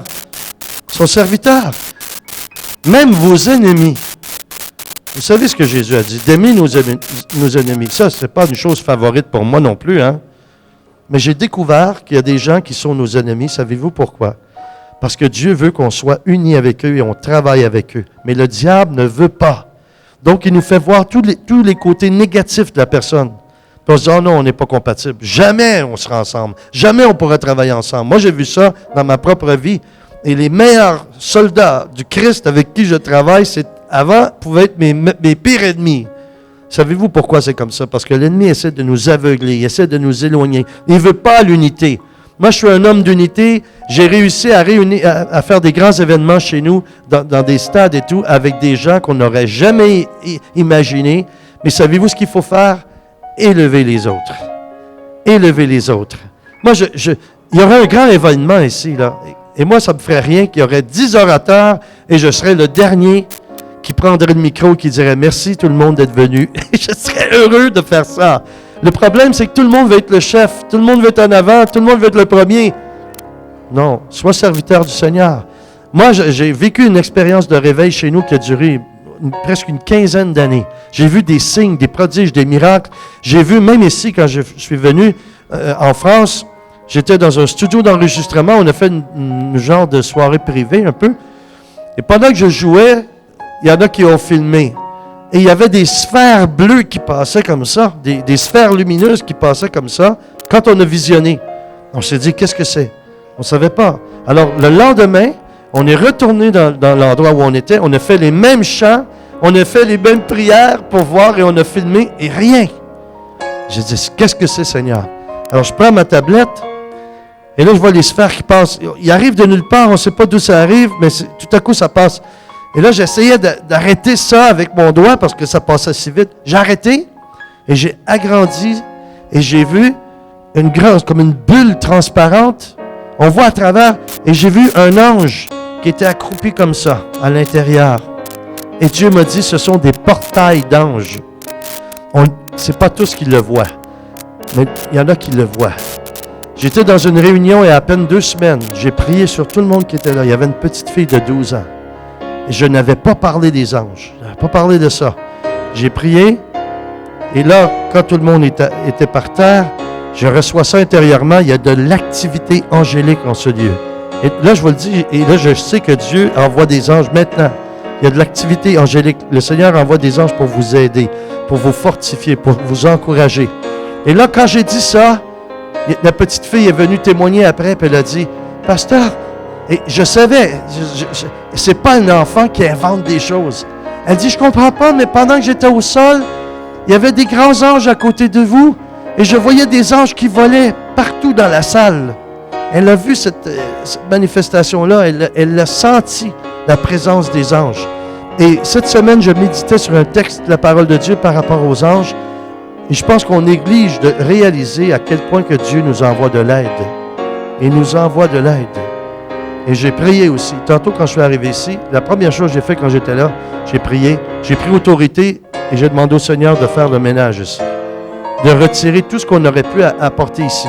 son serviteur. Même vos ennemis. Vous savez ce que Jésus a dit, d'aimer nos ennemis. Ça, ce n'est pas une chose favorite pour moi non plus. Hein? Mais j'ai découvert qu'il y a des gens qui sont nos ennemis. Savez-vous pourquoi? Parce que Dieu veut qu'on soit unis avec eux et on travaille avec eux. Mais le diable ne veut pas. Donc, il nous fait voir tous les côtés négatifs de la personne. Puis on se dit, oh non, on n'est pas compatibles. Jamais on sera ensemble. Jamais on pourra travailler ensemble. Moi, j'ai vu ça dans ma propre vie. Et les meilleurs soldats du Christ avec qui je travaille, avant, pouvaient être mes pires ennemis. Savez-vous pourquoi c'est comme ça? Parce que l'ennemi essaie de nous aveugler, il essaie de nous éloigner. Il ne veut pas l'unité. Moi, je suis un homme d'unité. J'ai réussi à faire des grands événements chez nous, dans des stades et tout, avec des gens qu'on n'aurait jamais imaginés. Mais savez-vous ce qu'il faut faire? Élever les autres. Élever les autres. Moi, il y aurait un grand événement ici, là. Et moi, ça ne me ferait rien qu'il y aurait 10 orateurs et je serais le dernier qui prendrait le micro et qui dirait « Merci tout le monde d'être venu. » Je serais heureux de faire ça. Le problème, c'est que tout le monde veut être le chef, tout le monde veut être en avant, tout le monde veut être le premier. Non, sois serviteur du Seigneur. Moi, j'ai vécu une expérience de réveil chez nous qui a duré presque une quinzaine d'années. J'ai vu des signes, des prodiges, des miracles. J'ai vu, même ici, quand je suis venu en France, j'étais dans un studio d'enregistrement. On a fait une genre de soirée privée un peu. Et pendant que je jouais, il y en a qui ont filmé. Et il y avait des sphères bleues qui passaient comme ça, des sphères lumineuses qui passaient comme ça. Quand on a visionné, on s'est dit, qu'est-ce que c'est? ne savait pas. Alors, le lendemain, on est retourné dans l'endroit où on était. On a fait les mêmes chants. On a fait les mêmes prières pour voir et on a filmé et rien. J'ai dit, qu'est-ce que c'est, Seigneur? Alors, je prends ma tablette et là, je vois les sphères qui passent. Ils arrivent de nulle part. On ne sait pas d'où ça arrive, mais tout à coup, ça passe. Et là, j'essayais d'arrêter ça avec mon doigt parce que ça passait si vite. J'ai arrêté et j'ai agrandi et j'ai vu comme une bulle transparente. On voit à travers et j'ai vu un ange qui était accroupi comme ça à l'intérieur. Et Dieu m'a dit, ce sont des portails d'anges. C'est pas tous qui le voient, mais il y en a qui le voient. J'étais dans une réunion il y a à peine 2 semaines. J'ai prié sur tout le monde qui était là. Il y avait une petite fille de 12 ans. Et je n'avais pas parlé des anges. Je n'avais pas parlé de ça. J'ai prié. Et là, quand tout le monde était par terre, je reçois ça intérieurement. Il y a de l'activité angélique en ce lieu. Et là, je vous le dis, et là, je sais que Dieu envoie des anges maintenant. Il y a de l'activité angélique. Le Seigneur envoie des anges pour vous aider, pour vous fortifier, pour vous encourager. Et là, quand j'ai dit ça, la petite fille est venue témoigner après, puis elle a dit, « Pasteur, et je savais, c'est pas un enfant qui invente des choses. » Elle dit, « Je comprends pas, mais pendant que j'étais au sol, il y avait des grands anges à côté de vous, et je voyais des anges qui volaient partout dans la salle. » Elle a vu cette manifestation-là, elle a senti la présence des anges. Et cette semaine, je méditais sur un texte de la parole de Dieu par rapport aux anges. Et je pense qu'on néglige de réaliser à quel point que Dieu nous envoie de l'aide. Il nous envoie de l'aide. Et j'ai prié aussi. Tantôt, quand je suis arrivé ici, la première chose que j'ai fait quand j'étais là, j'ai prié. J'ai pris autorité et j'ai demandé au Seigneur de faire le ménage ici. De retirer tout ce qu'on aurait pu apporter ici.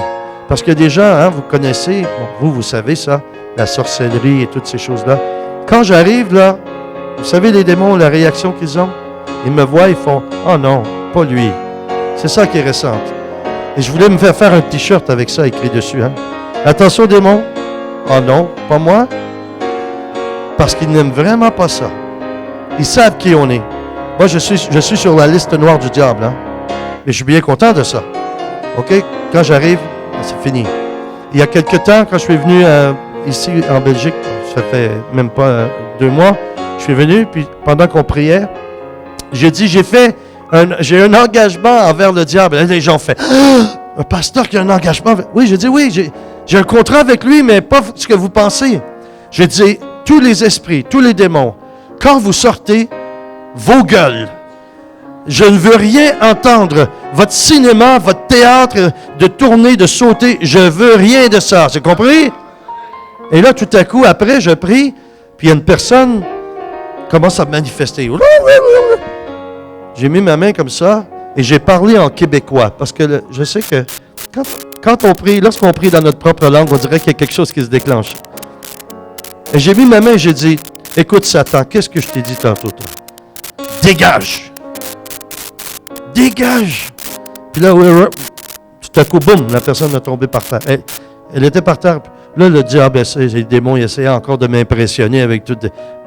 Parce qu'il y a des gens, hein, vous connaissez, vous savez ça, la sorcellerie et toutes ces choses-là. Quand j'arrive là, vous savez les démons, la réaction qu'ils ont? Ils me voient, ils font « Oh non, pas lui ». C'est ça qui est récent. Et je voulais me faire un t-shirt avec ça écrit dessus. Hein. Attention démons. Oh non, pas moi. Parce qu'ils n'aiment vraiment pas ça. Ils savent qui on est. Moi, je suis sur la liste noire du diable. Hein. Mais je suis bien content de ça. OK? Quand j'arrive, c'est fini. Il y a quelque temps, quand je suis venu ici en Belgique, ça fait même pas 2 mois, je suis venu, puis pendant qu'on priait, j'ai dit, j'ai un engagement envers le diable. Et les gens font, un pasteur qui a un engagement. Oui, j'ai dit, oui, j'ai un contrat avec lui, mais pas ce que vous pensez. J'ai dit, tous les esprits, tous les démons, quand vous sortez, vos gueules. Je ne veux rien entendre. Votre cinéma, votre théâtre, de tourner, de sauter, je veux rien de ça. C'est compris? Et là, tout à coup, après, je prie, puis il y a une personne qui commence à manifester. J'ai mis ma main comme ça et j'ai parlé en québécois. Parce que je sais que quand on prie, lorsqu'on prie dans notre propre langue, on dirait qu'il y a quelque chose qui se déclenche. Et j'ai mis ma main et j'ai dit, écoute Satan, qu'est-ce que je t'ai dit tantôt, toi? Dégage! Dégage! Puis là, tout à coup, boum, la personne est tombée par terre. Elle était par terre. Là, le diable, les démons, ils essayaient encore de m'impressionner avec tout.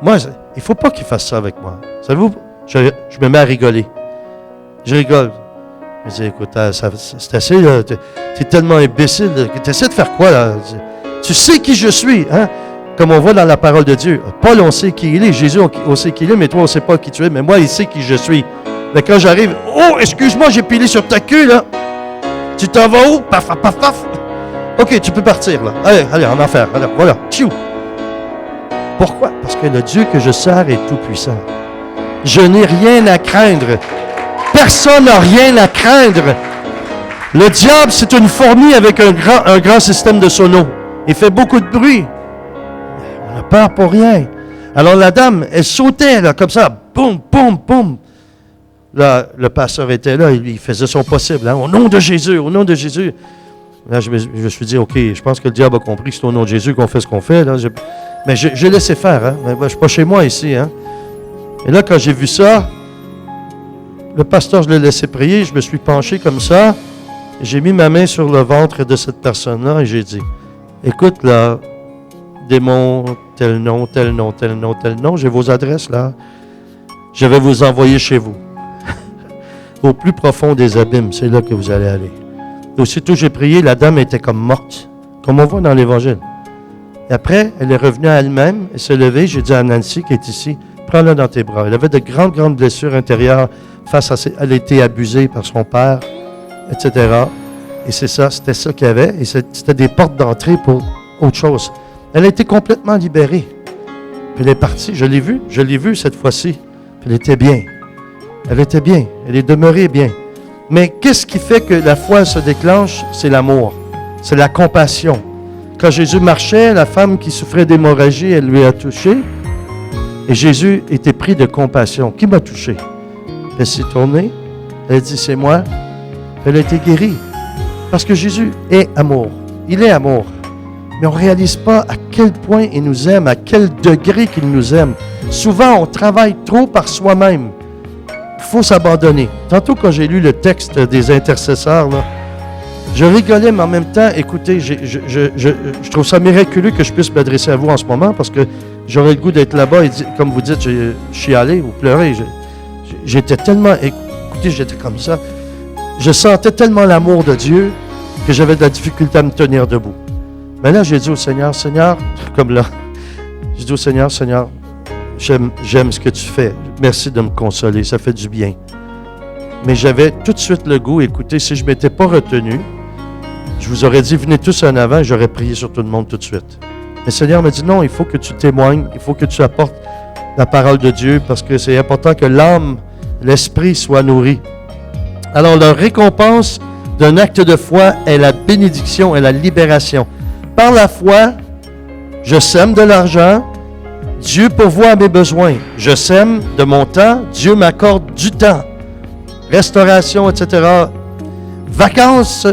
Moi, il ne faut pas qu'ils fassent ça avec moi. Savez-vous, je me mets à rigoler. Je rigole. Je dis, écoute, c'est assez, là. T'es tellement imbécile. Tu essaies de faire quoi, là? Tu sais qui je suis, hein? Comme on voit dans la parole de Dieu. Paul, on sait qui il est. Jésus, on sait qui il est, mais toi, on ne sait pas qui tu es. Mais moi, il sait qui je suis. Mais quand j'arrive, oh, excuse-moi, j'ai pilé sur ta queue, là. Tu t'en vas où? Paf, paf, paf. OK, tu peux partir, là. Allez, en enfer. Alors, voilà. Tchou. Pourquoi? Parce que le Dieu que je sers est tout-puissant. Je n'ai rien à craindre. Personne n'a rien à craindre. Le diable, c'est une fourmi avec un grand système de sonos. Il fait beaucoup de bruit. On a peur pour rien. Alors la dame, elle sautait, là, comme ça. Boum, boum, boum. Là, le pasteur était là, il faisait son possible. Hein, au nom de Jésus, au nom de Jésus. Là, je me suis dit, OK, je pense que le diable a compris que c'est au nom de Jésus qu'on fait ce qu'on fait. Là. Mais j'ai laissé faire. Hein. Mais, je ne suis pas chez moi ici. Hein. Et là, quand j'ai vu ça, le pasteur, je l'ai laissé prier. Je me suis penché comme ça. J'ai mis ma main sur le ventre de cette personne-là et j'ai dit, écoute, là, démon, tel nom, tel nom, tel nom, tel nom, j'ai vos adresses là. Je vais vous envoyer chez vous. Au plus profond des abîmes, c'est là que vous allez aller. Aussitôt j'ai prié, la dame était comme morte, comme on voit dans l'Évangile. Et après, elle est revenue à elle-même, elle s'est levée, j'ai dit à Nancy qui est ici, prends-la dans tes bras. Elle avait de grandes blessures intérieures face à elle a été abusée par son père, etc. Et c'était ça qu'il y avait, et c'était des portes d'entrée pour autre chose. Elle a été complètement libérée. Puis elle est partie, je l'ai vue cette fois-ci. Puis elle était bien. Elle était bien, elle est demeurée bien. Mais qu'est-ce qui fait que la foi se déclenche? C'est l'amour, c'est la compassion. Quand Jésus marchait, la femme qui souffrait d'hémorragie, elle lui a touché. Et Jésus était pris de compassion. Qui m'a touché? Elle s'est tournée, elle a dit, c'est moi. Elle a été guérie. Parce que Jésus est amour. Il est amour. Mais on ne réalise pas à quel point il nous aime, à quel degré qu'il nous aime. Souvent, on travaille trop par soi-même. Il faut s'abandonner. Tantôt, quand j'ai lu le texte des intercesseurs, là, je rigolais, mais en même temps, écoutez, je trouve ça miraculeux que je puisse m'adresser à vous en ce moment parce que j'aurais le goût d'être là-bas et comme vous dites, je chialais ou pleurais. J'étais tellement, écoutez, j'étais comme ça. Je sentais tellement l'amour de Dieu que j'avais de la difficulté à me tenir debout. Mais là, j'ai dit au Seigneur, comme là, j'ai dit au Seigneur, j'aime ce que tu fais. Merci de me consoler, ça fait du bien. Mais j'avais tout de suite le goût, écoutez, si je ne m'étais pas retenu, je vous aurais dit, venez tous en avant et j'aurais prié sur tout le monde tout de suite. Mais le Seigneur m'a dit, non, il faut que tu témoignes, il faut que tu apportes la parole de Dieu parce que c'est important que l'âme, l'esprit soit nourri. Alors, la récompense d'un acte de foi est la bénédiction et la libération. Par la foi, je sème de l'argent, Dieu pourvoit à mes besoins. Je sème de mon temps, Dieu m'accorde du temps. Restauration, etc. Vacances,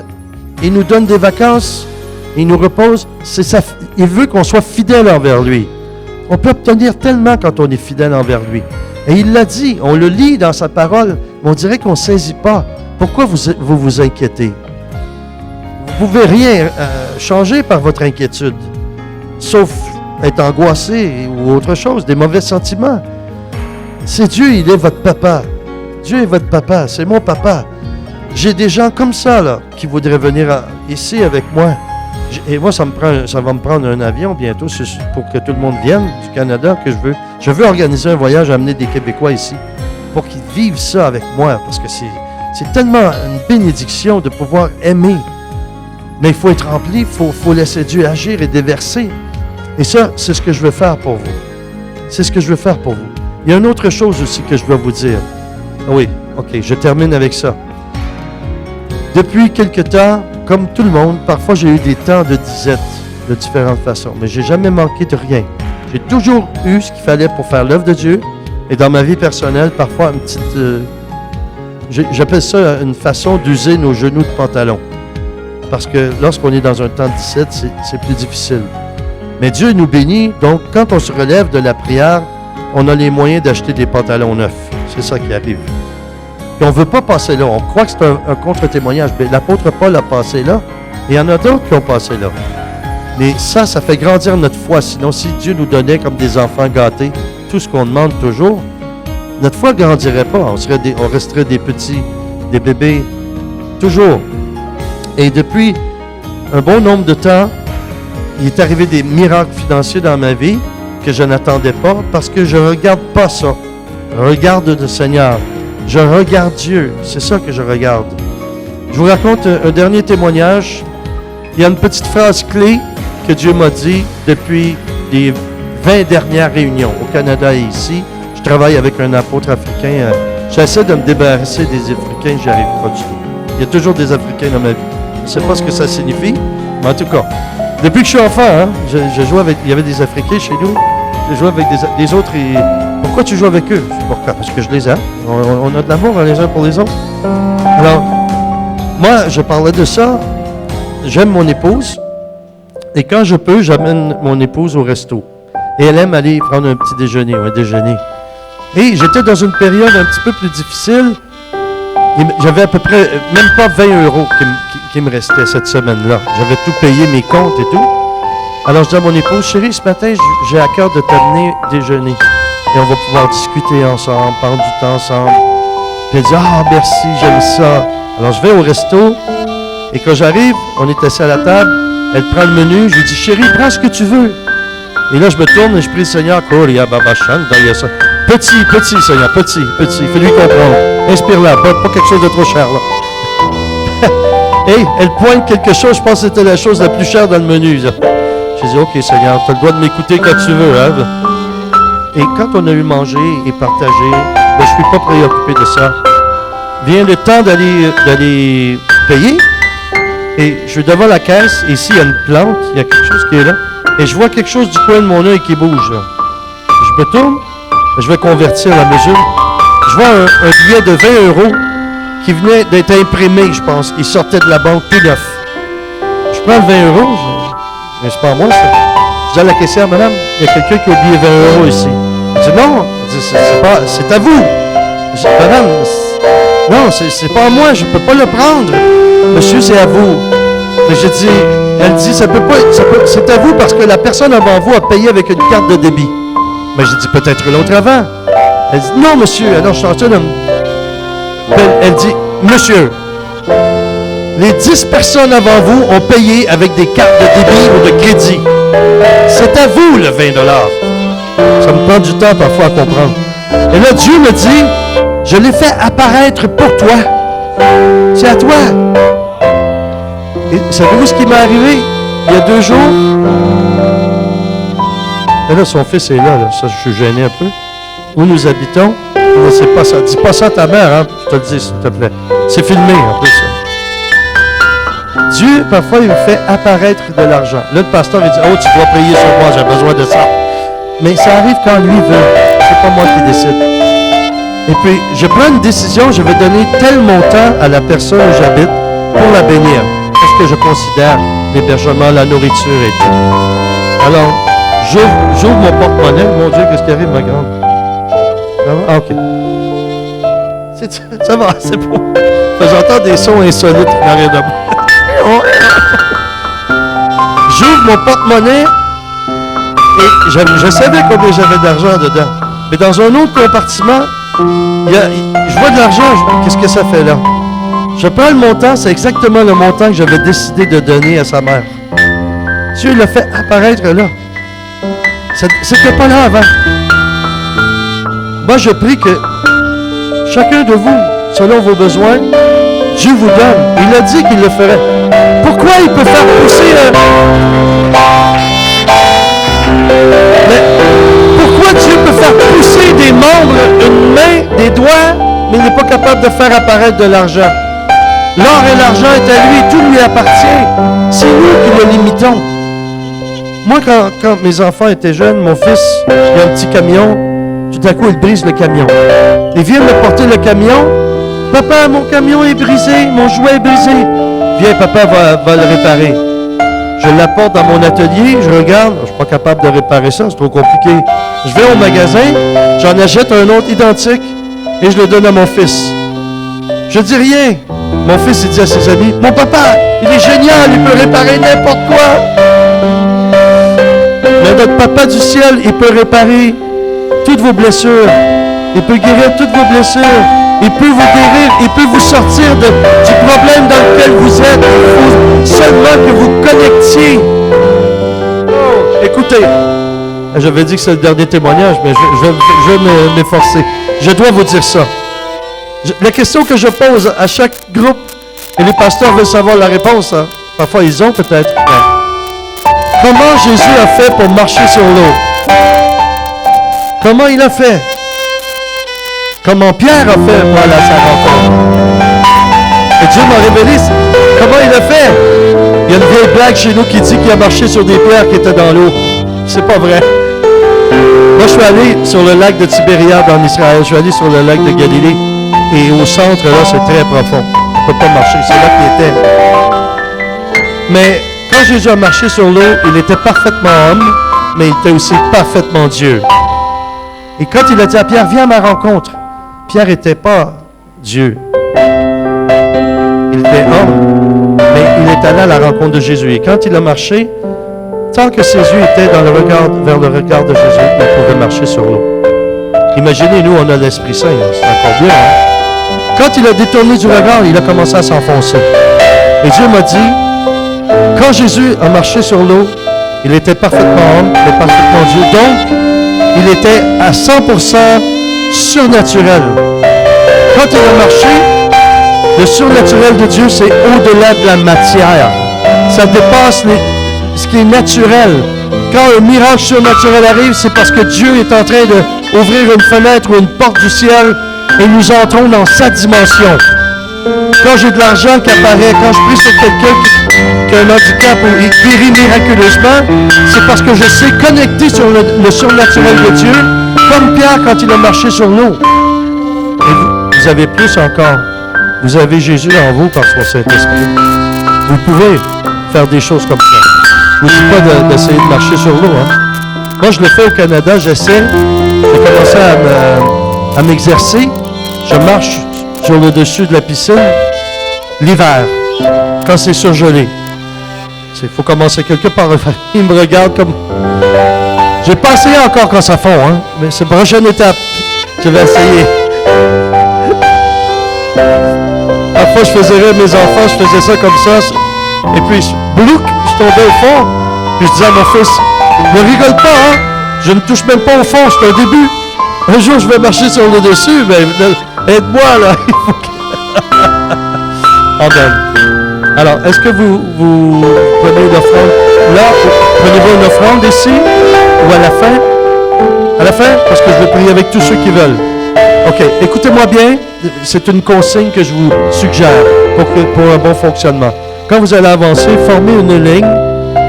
il nous donne des vacances, il nous repose. Il veut qu'on soit fidèle envers lui. On peut obtenir tellement quand on est fidèle envers lui. Et il l'a dit, on le lit dans sa parole, mais on dirait qu'on ne saisit pas. Pourquoi vous inquiétez? Vous ne pouvez rien changer par votre inquiétude, sauf être angoissé ou autre chose, des mauvais sentiments. C'est Dieu, il est votre papa. Dieu est votre papa, c'est mon papa. J'ai des gens comme ça, là, qui voudraient venir ici avec moi. Et moi, ça va me prendre un avion bientôt pour que tout le monde vienne du Canada, que je veux organiser un voyage, amener des Québécois ici, pour qu'ils vivent ça avec moi, parce que c'est tellement une bénédiction de pouvoir aimer. Mais il faut être rempli, il faut laisser Dieu agir et déverser. Et ça, c'est ce que je veux faire pour vous. C'est ce que je veux faire pour vous. Il y a une autre chose aussi que je dois vous dire. Oui, OK, je termine avec ça. Depuis quelque temps, comme tout le monde, parfois j'ai eu des temps de disette de différentes façons, mais je n'ai jamais manqué de rien. J'ai toujours eu ce qu'il fallait pour faire l'œuvre de Dieu. Et dans ma vie personnelle, parfois une petite... j'appelle ça une façon d'user nos genoux de pantalon. Parce que lorsqu'on est dans un temps de disette, c'est plus difficile. Mais Dieu nous bénit, donc quand on se relève de la prière, on a les moyens d'acheter des pantalons neufs. C'est ça qui arrive. Puis on ne veut pas passer là. On croit que c'est un contre-témoignage. Mais l'apôtre Paul a passé là. Et il y en a d'autres qui ont passé là. Mais ça fait grandir notre foi. Sinon, si Dieu nous donnait comme des enfants gâtés tout ce qu'on demande toujours, notre foi ne grandirait pas. On resterait des petits, des bébés, toujours. Et depuis un bon nombre de temps, il est arrivé des miracles financiers dans ma vie que je n'attendais pas parce que je ne regarde pas ça. Je regarde le Seigneur. Je regarde Dieu. C'est ça que je regarde. Je vous raconte un dernier témoignage. Il y a une petite phrase clé que Dieu m'a dit depuis les 20 dernières réunions au Canada et ici. Je travaille avec un apôtre africain. J'essaie de me débarrasser des Africains, j'y arrive pas du tout. Il y a toujours des Africains dans ma vie. Je ne sais pas ce que ça signifie, mais en tout cas, depuis que je suis enfant, je jouais avec... Il y avait des Africains chez nous. Je jouais avec des autres et... Pourquoi tu joues avec eux? Pourquoi? Parce que je les aime. On a de l'amour les uns pour les autres. Alors, moi, je parlais de ça. J'aime mon épouse. Et quand je peux, j'amène mon épouse au resto. Et elle aime aller prendre un petit déjeuner ou un déjeuner. Et j'étais dans une période un petit peu plus difficile. J'avais à peu près, même pas 20 € qui me restaient cette semaine-là. J'avais tout payé, mes comptes et tout. Alors je dis à mon épouse, chérie, ce matin, j'ai à cœur de t'amener déjeuner. Et on va pouvoir discuter ensemble, prendre du temps ensemble. Puis elle dit, ah, merci, j'aime ça. Alors je vais au resto. Et quand j'arrive, on est assis à la table. Elle prend le menu, je lui dis, chérie, prends ce que tu veux. Et là, je me tourne et je prie le Seigneur. Petit, Seigneur, petit. Fais-lui comprendre. Inspire-la, pas quelque chose de trop cher, là. Et elle pointe quelque chose, je pense que c'était la chose la plus chère dans le menu. J'ai dit, OK, Seigneur, tu as le droit de m'écouter quand tu veux. Hein? Et quand on a eu mangé et partagé, je ne suis pas préoccupé de ça. Vient le temps d'aller payer. Et je suis devant la caisse. Ici, il y a une plante. Il y a quelque chose qui est là. Et je vois quelque chose du coin de mon œil qui bouge. Là. Je me tourne. Je vais convertir la mesure. Je vois un billet de 20 € qui venait d'être imprimé, je pense. Il sortait de la banque tout neuf. Je prends le 20 €. Mais c'est pas moi, ça. Je dis à la caissière, madame, il y a quelqu'un qui a oublié 20 € ici. Elle dit, non. Elle dit, c'est à vous. Je dis, madame, non, c'est pas à moi, je ne peux pas le prendre. Monsieur, c'est à vous. Mais je dis, elle dit, c'est à vous parce que la personne avant vous a payé avec une carte de débit. Mais j'ai dit, peut-être l'autre avant. Elle dit, non, monsieur. Alors, je suis en train de Elle dit, monsieur, les 10 personnes avant vous ont payé avec des cartes de débit ou de crédit. C'est à vous le 20 $. Ça me prend du temps parfois à comprendre. Et là, Dieu me dit, je l'ai fait apparaître pour toi. C'est à toi. Et savez-vous ce qui m'est arrivé il y a 2 jours? Et là, son fils est là. Ça, je suis gêné un peu. Où nous habitons, c'est pas ça. Dis pas ça à ta mère, hein? Je te le dis, s'il te plaît. C'est filmé, en plus, ça. Dieu, parfois, il me fait apparaître de l'argent. Là, le pasteur, il dit, oh, tu dois prier sur moi, j'ai besoin de ça. Mais ça arrive quand lui veut. C'est pas moi qui décide. Et puis, je prends une décision, je vais donner tel montant à la personne où j'habite pour la bénir. Parce que je considère l'hébergement, la nourriture et tout. Alors, j'ouvre mon porte-monnaie. Mon Dieu, qu'est-ce qui arrive, ma grande? Ça va? Ah, OK. Ça va, c'est bon. J'entends des sons insolites en arrière de moi. J'ouvre mon porte-monnaie et je savais combien j'avais d'argent dedans. Mais dans un autre compartiment, je vois de l'argent. Qu'est-ce que ça fait là? Je prends le montant, c'est exactement le montant que j'avais décidé de donner à sa mère. Dieu l'a fait apparaître là. C'était pas là avant. Moi, je prie que chacun de vous, selon vos besoins, Dieu vous donne. Il a dit qu'il le ferait. Pourquoi il peut faire pousser Mais pourquoi Dieu peut faire pousser des membres, une main, des doigts, mais il n'est pas capable de faire apparaître de l'argent? L'or et l'argent est à lui, tout lui appartient. C'est nous qui le limitons. Moi, quand mes enfants étaient jeunes, mon fils, il a un petit camion, tout à coup, il brise le camion. Il vient me porter le camion. Papa, mon camion est brisé, mon jouet est brisé. Viens, papa va le réparer. Je l'apporte dans mon atelier, je regarde, je ne suis pas capable de réparer ça, c'est trop compliqué. Je vais au magasin, j'en achète un autre identique et je le donne à mon fils. Je dis rien. Mon fils, il dit à ses amis, mon papa, il est génial, il peut réparer n'importe quoi. Mais notre papa du ciel, il peut réparer toutes vos blessures. Il peut guérir toutes vos blessures. Il peut vous guérir. Il peut vous sortir du problème dans lequel vous êtes. Il faut seulement que vous connectiez. Oh, écoutez, j'avais dit que c'est le dernier témoignage, mais je vais m'efforcer. Je dois vous dire ça. La question que je pose à chaque groupe, et les pasteurs veulent savoir la réponse, hein. Parfois ils ont peut-être. Comment Jésus a fait pour marcher sur l'eau? Comment il a fait? Comment Pierre a fait pour aller à sa rencontre? Et Dieu m'a révélé comment il a fait. Il y a une vieille blague chez nous qui dit qu'il a marché sur des pierres qui étaient dans l'eau. C'est pas vrai. Moi, je suis allé sur le lac de Tibériade en Israël. Je suis allé sur le lac de Galilée. Et au centre, là, c'est très profond. On ne peut pas marcher. C'est là qu'il était. Mais quand Jésus a marché sur l'eau, il était parfaitement homme, mais il était aussi parfaitement Dieu. Et quand il a dit à Pierre, viens à ma rencontre, Pierre n'était pas Dieu. Il était homme, mais il est allé à la rencontre de Jésus. Et quand il a marché, tant que ses yeux étaient vers le regard de Jésus, il pouvait marcher sur l'eau. Imaginez, nous, on a l'Esprit Saint, hein, c'est encore bien. Hein? Quand il a détourné du regard, il a commencé à s'enfoncer. Et Dieu m'a dit, Quand Jésus a marché sur l'eau, il était parfaitement homme et parfaitement Dieu. Donc, il était à 100% surnaturel. Quand il a marché, le surnaturel de Dieu, c'est au-delà de la matière. Ça dépasse ce qui est naturel. Quand un miracle surnaturel arrive, c'est parce que Dieu est en train d'ouvrir une fenêtre ou une porte du ciel et nous entrons dans sa dimension. Quand j'ai de l'argent qui apparaît, quand je prie sur quelqu'un qui a un handicap ou il guérit miraculeusement, c'est parce que je sais connecter sur le surnaturel de Dieu, comme Pierre quand il a marché sur l'eau. Et vous avez plus encore. Vous avez Jésus en vous par son Saint-Esprit. Vous pouvez faire des choses comme ça. Je ne vous dis pas d'essayer de marcher sur l'eau. Hein. Moi, je le fais au Canada, j'essaie. J'ai commencé à m'exercer. Je marche sur le dessus de la piscine l'hiver, quand c'est surgelé. Il faut commencer quelque part. Il me regarde comme... J'ai pas essayé encore quand ça fond, hein, mais c'est la prochaine étape. Je vais essayer. Parfois, je faisais rire mes enfants, je faisais ça comme ça. Et puis, blouc, je tombais au fond. Puis je disais à mon fils, ne rigole pas, hein. Je ne touche même pas au fond, c'est un début. Un jour, je vais marcher sur le dessus, mais aide-moi, là. Amen. Alors, est-ce que vous prenez une offrande là? Prenez-vous une offrande ici ou à la fin? À la fin? Parce que je vais prier avec tous ceux qui veulent. OK. Écoutez-moi bien. C'est une consigne que je vous suggère pour un bon fonctionnement. Quand vous allez avancer, formez une ligne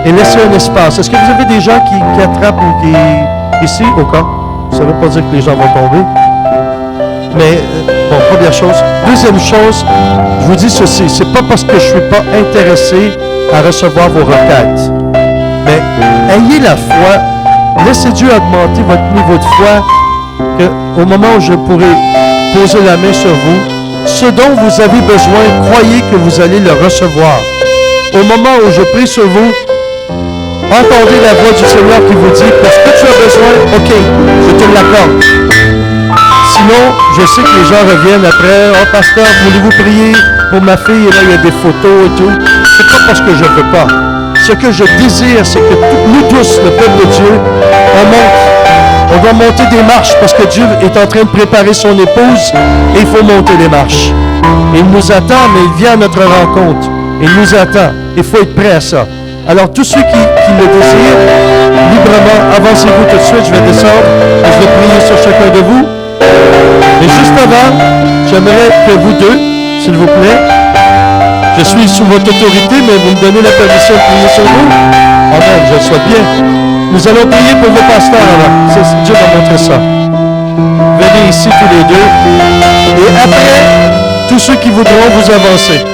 et laissez un espace. Est-ce que vous avez des gens qui attrapent ou qui... Ici, au cas? Ça ne veut pas dire que les gens vont tomber. Mais, bon, première chose. Deuxième chose, je vous dis ceci. C'est pas parce que je ne suis pas intéressé à recevoir vos requêtes. Mais, ayez la foi. Laissez Dieu augmenter votre niveau de foi. Qu'au moment où je pourrai poser la main sur vous, ce dont vous avez besoin, croyez que vous allez le recevoir. Au moment où je prie sur vous, entendez la voix du Seigneur qui vous dit, parce que tu as besoin, OK, je te l'accorde. Sinon, je sais que les gens reviennent après, « Oh, pasteur, voulez-vous prier pour ma fille? » Et là, il y a des photos et tout. C'est pas parce que je ne veux pas. Ce que je désire, c'est que nous tous, le peuple de Dieu, on monte. On doit monter des marches parce que Dieu est en train de préparer son épouse et il faut monter les marches. Et il nous attend, mais il vient à notre rencontre. Il nous attend. Il faut être prêt à ça. Alors, tous ceux qui le désirent, librement, avancez-vous tout de suite. Je vais descendre et je vais prier sur chacun de vous. Mais juste avant, j'aimerais que vous deux, s'il vous plaît, je suis sous votre autorité, mais vous me donnez la permission de prier sur vous. Amen, je le souhaite bien. Nous allons prier pour vos pasteurs avant. Dieu va montrer ça. Venez ici tous les deux. Et après, tous ceux qui voudront vous avancer.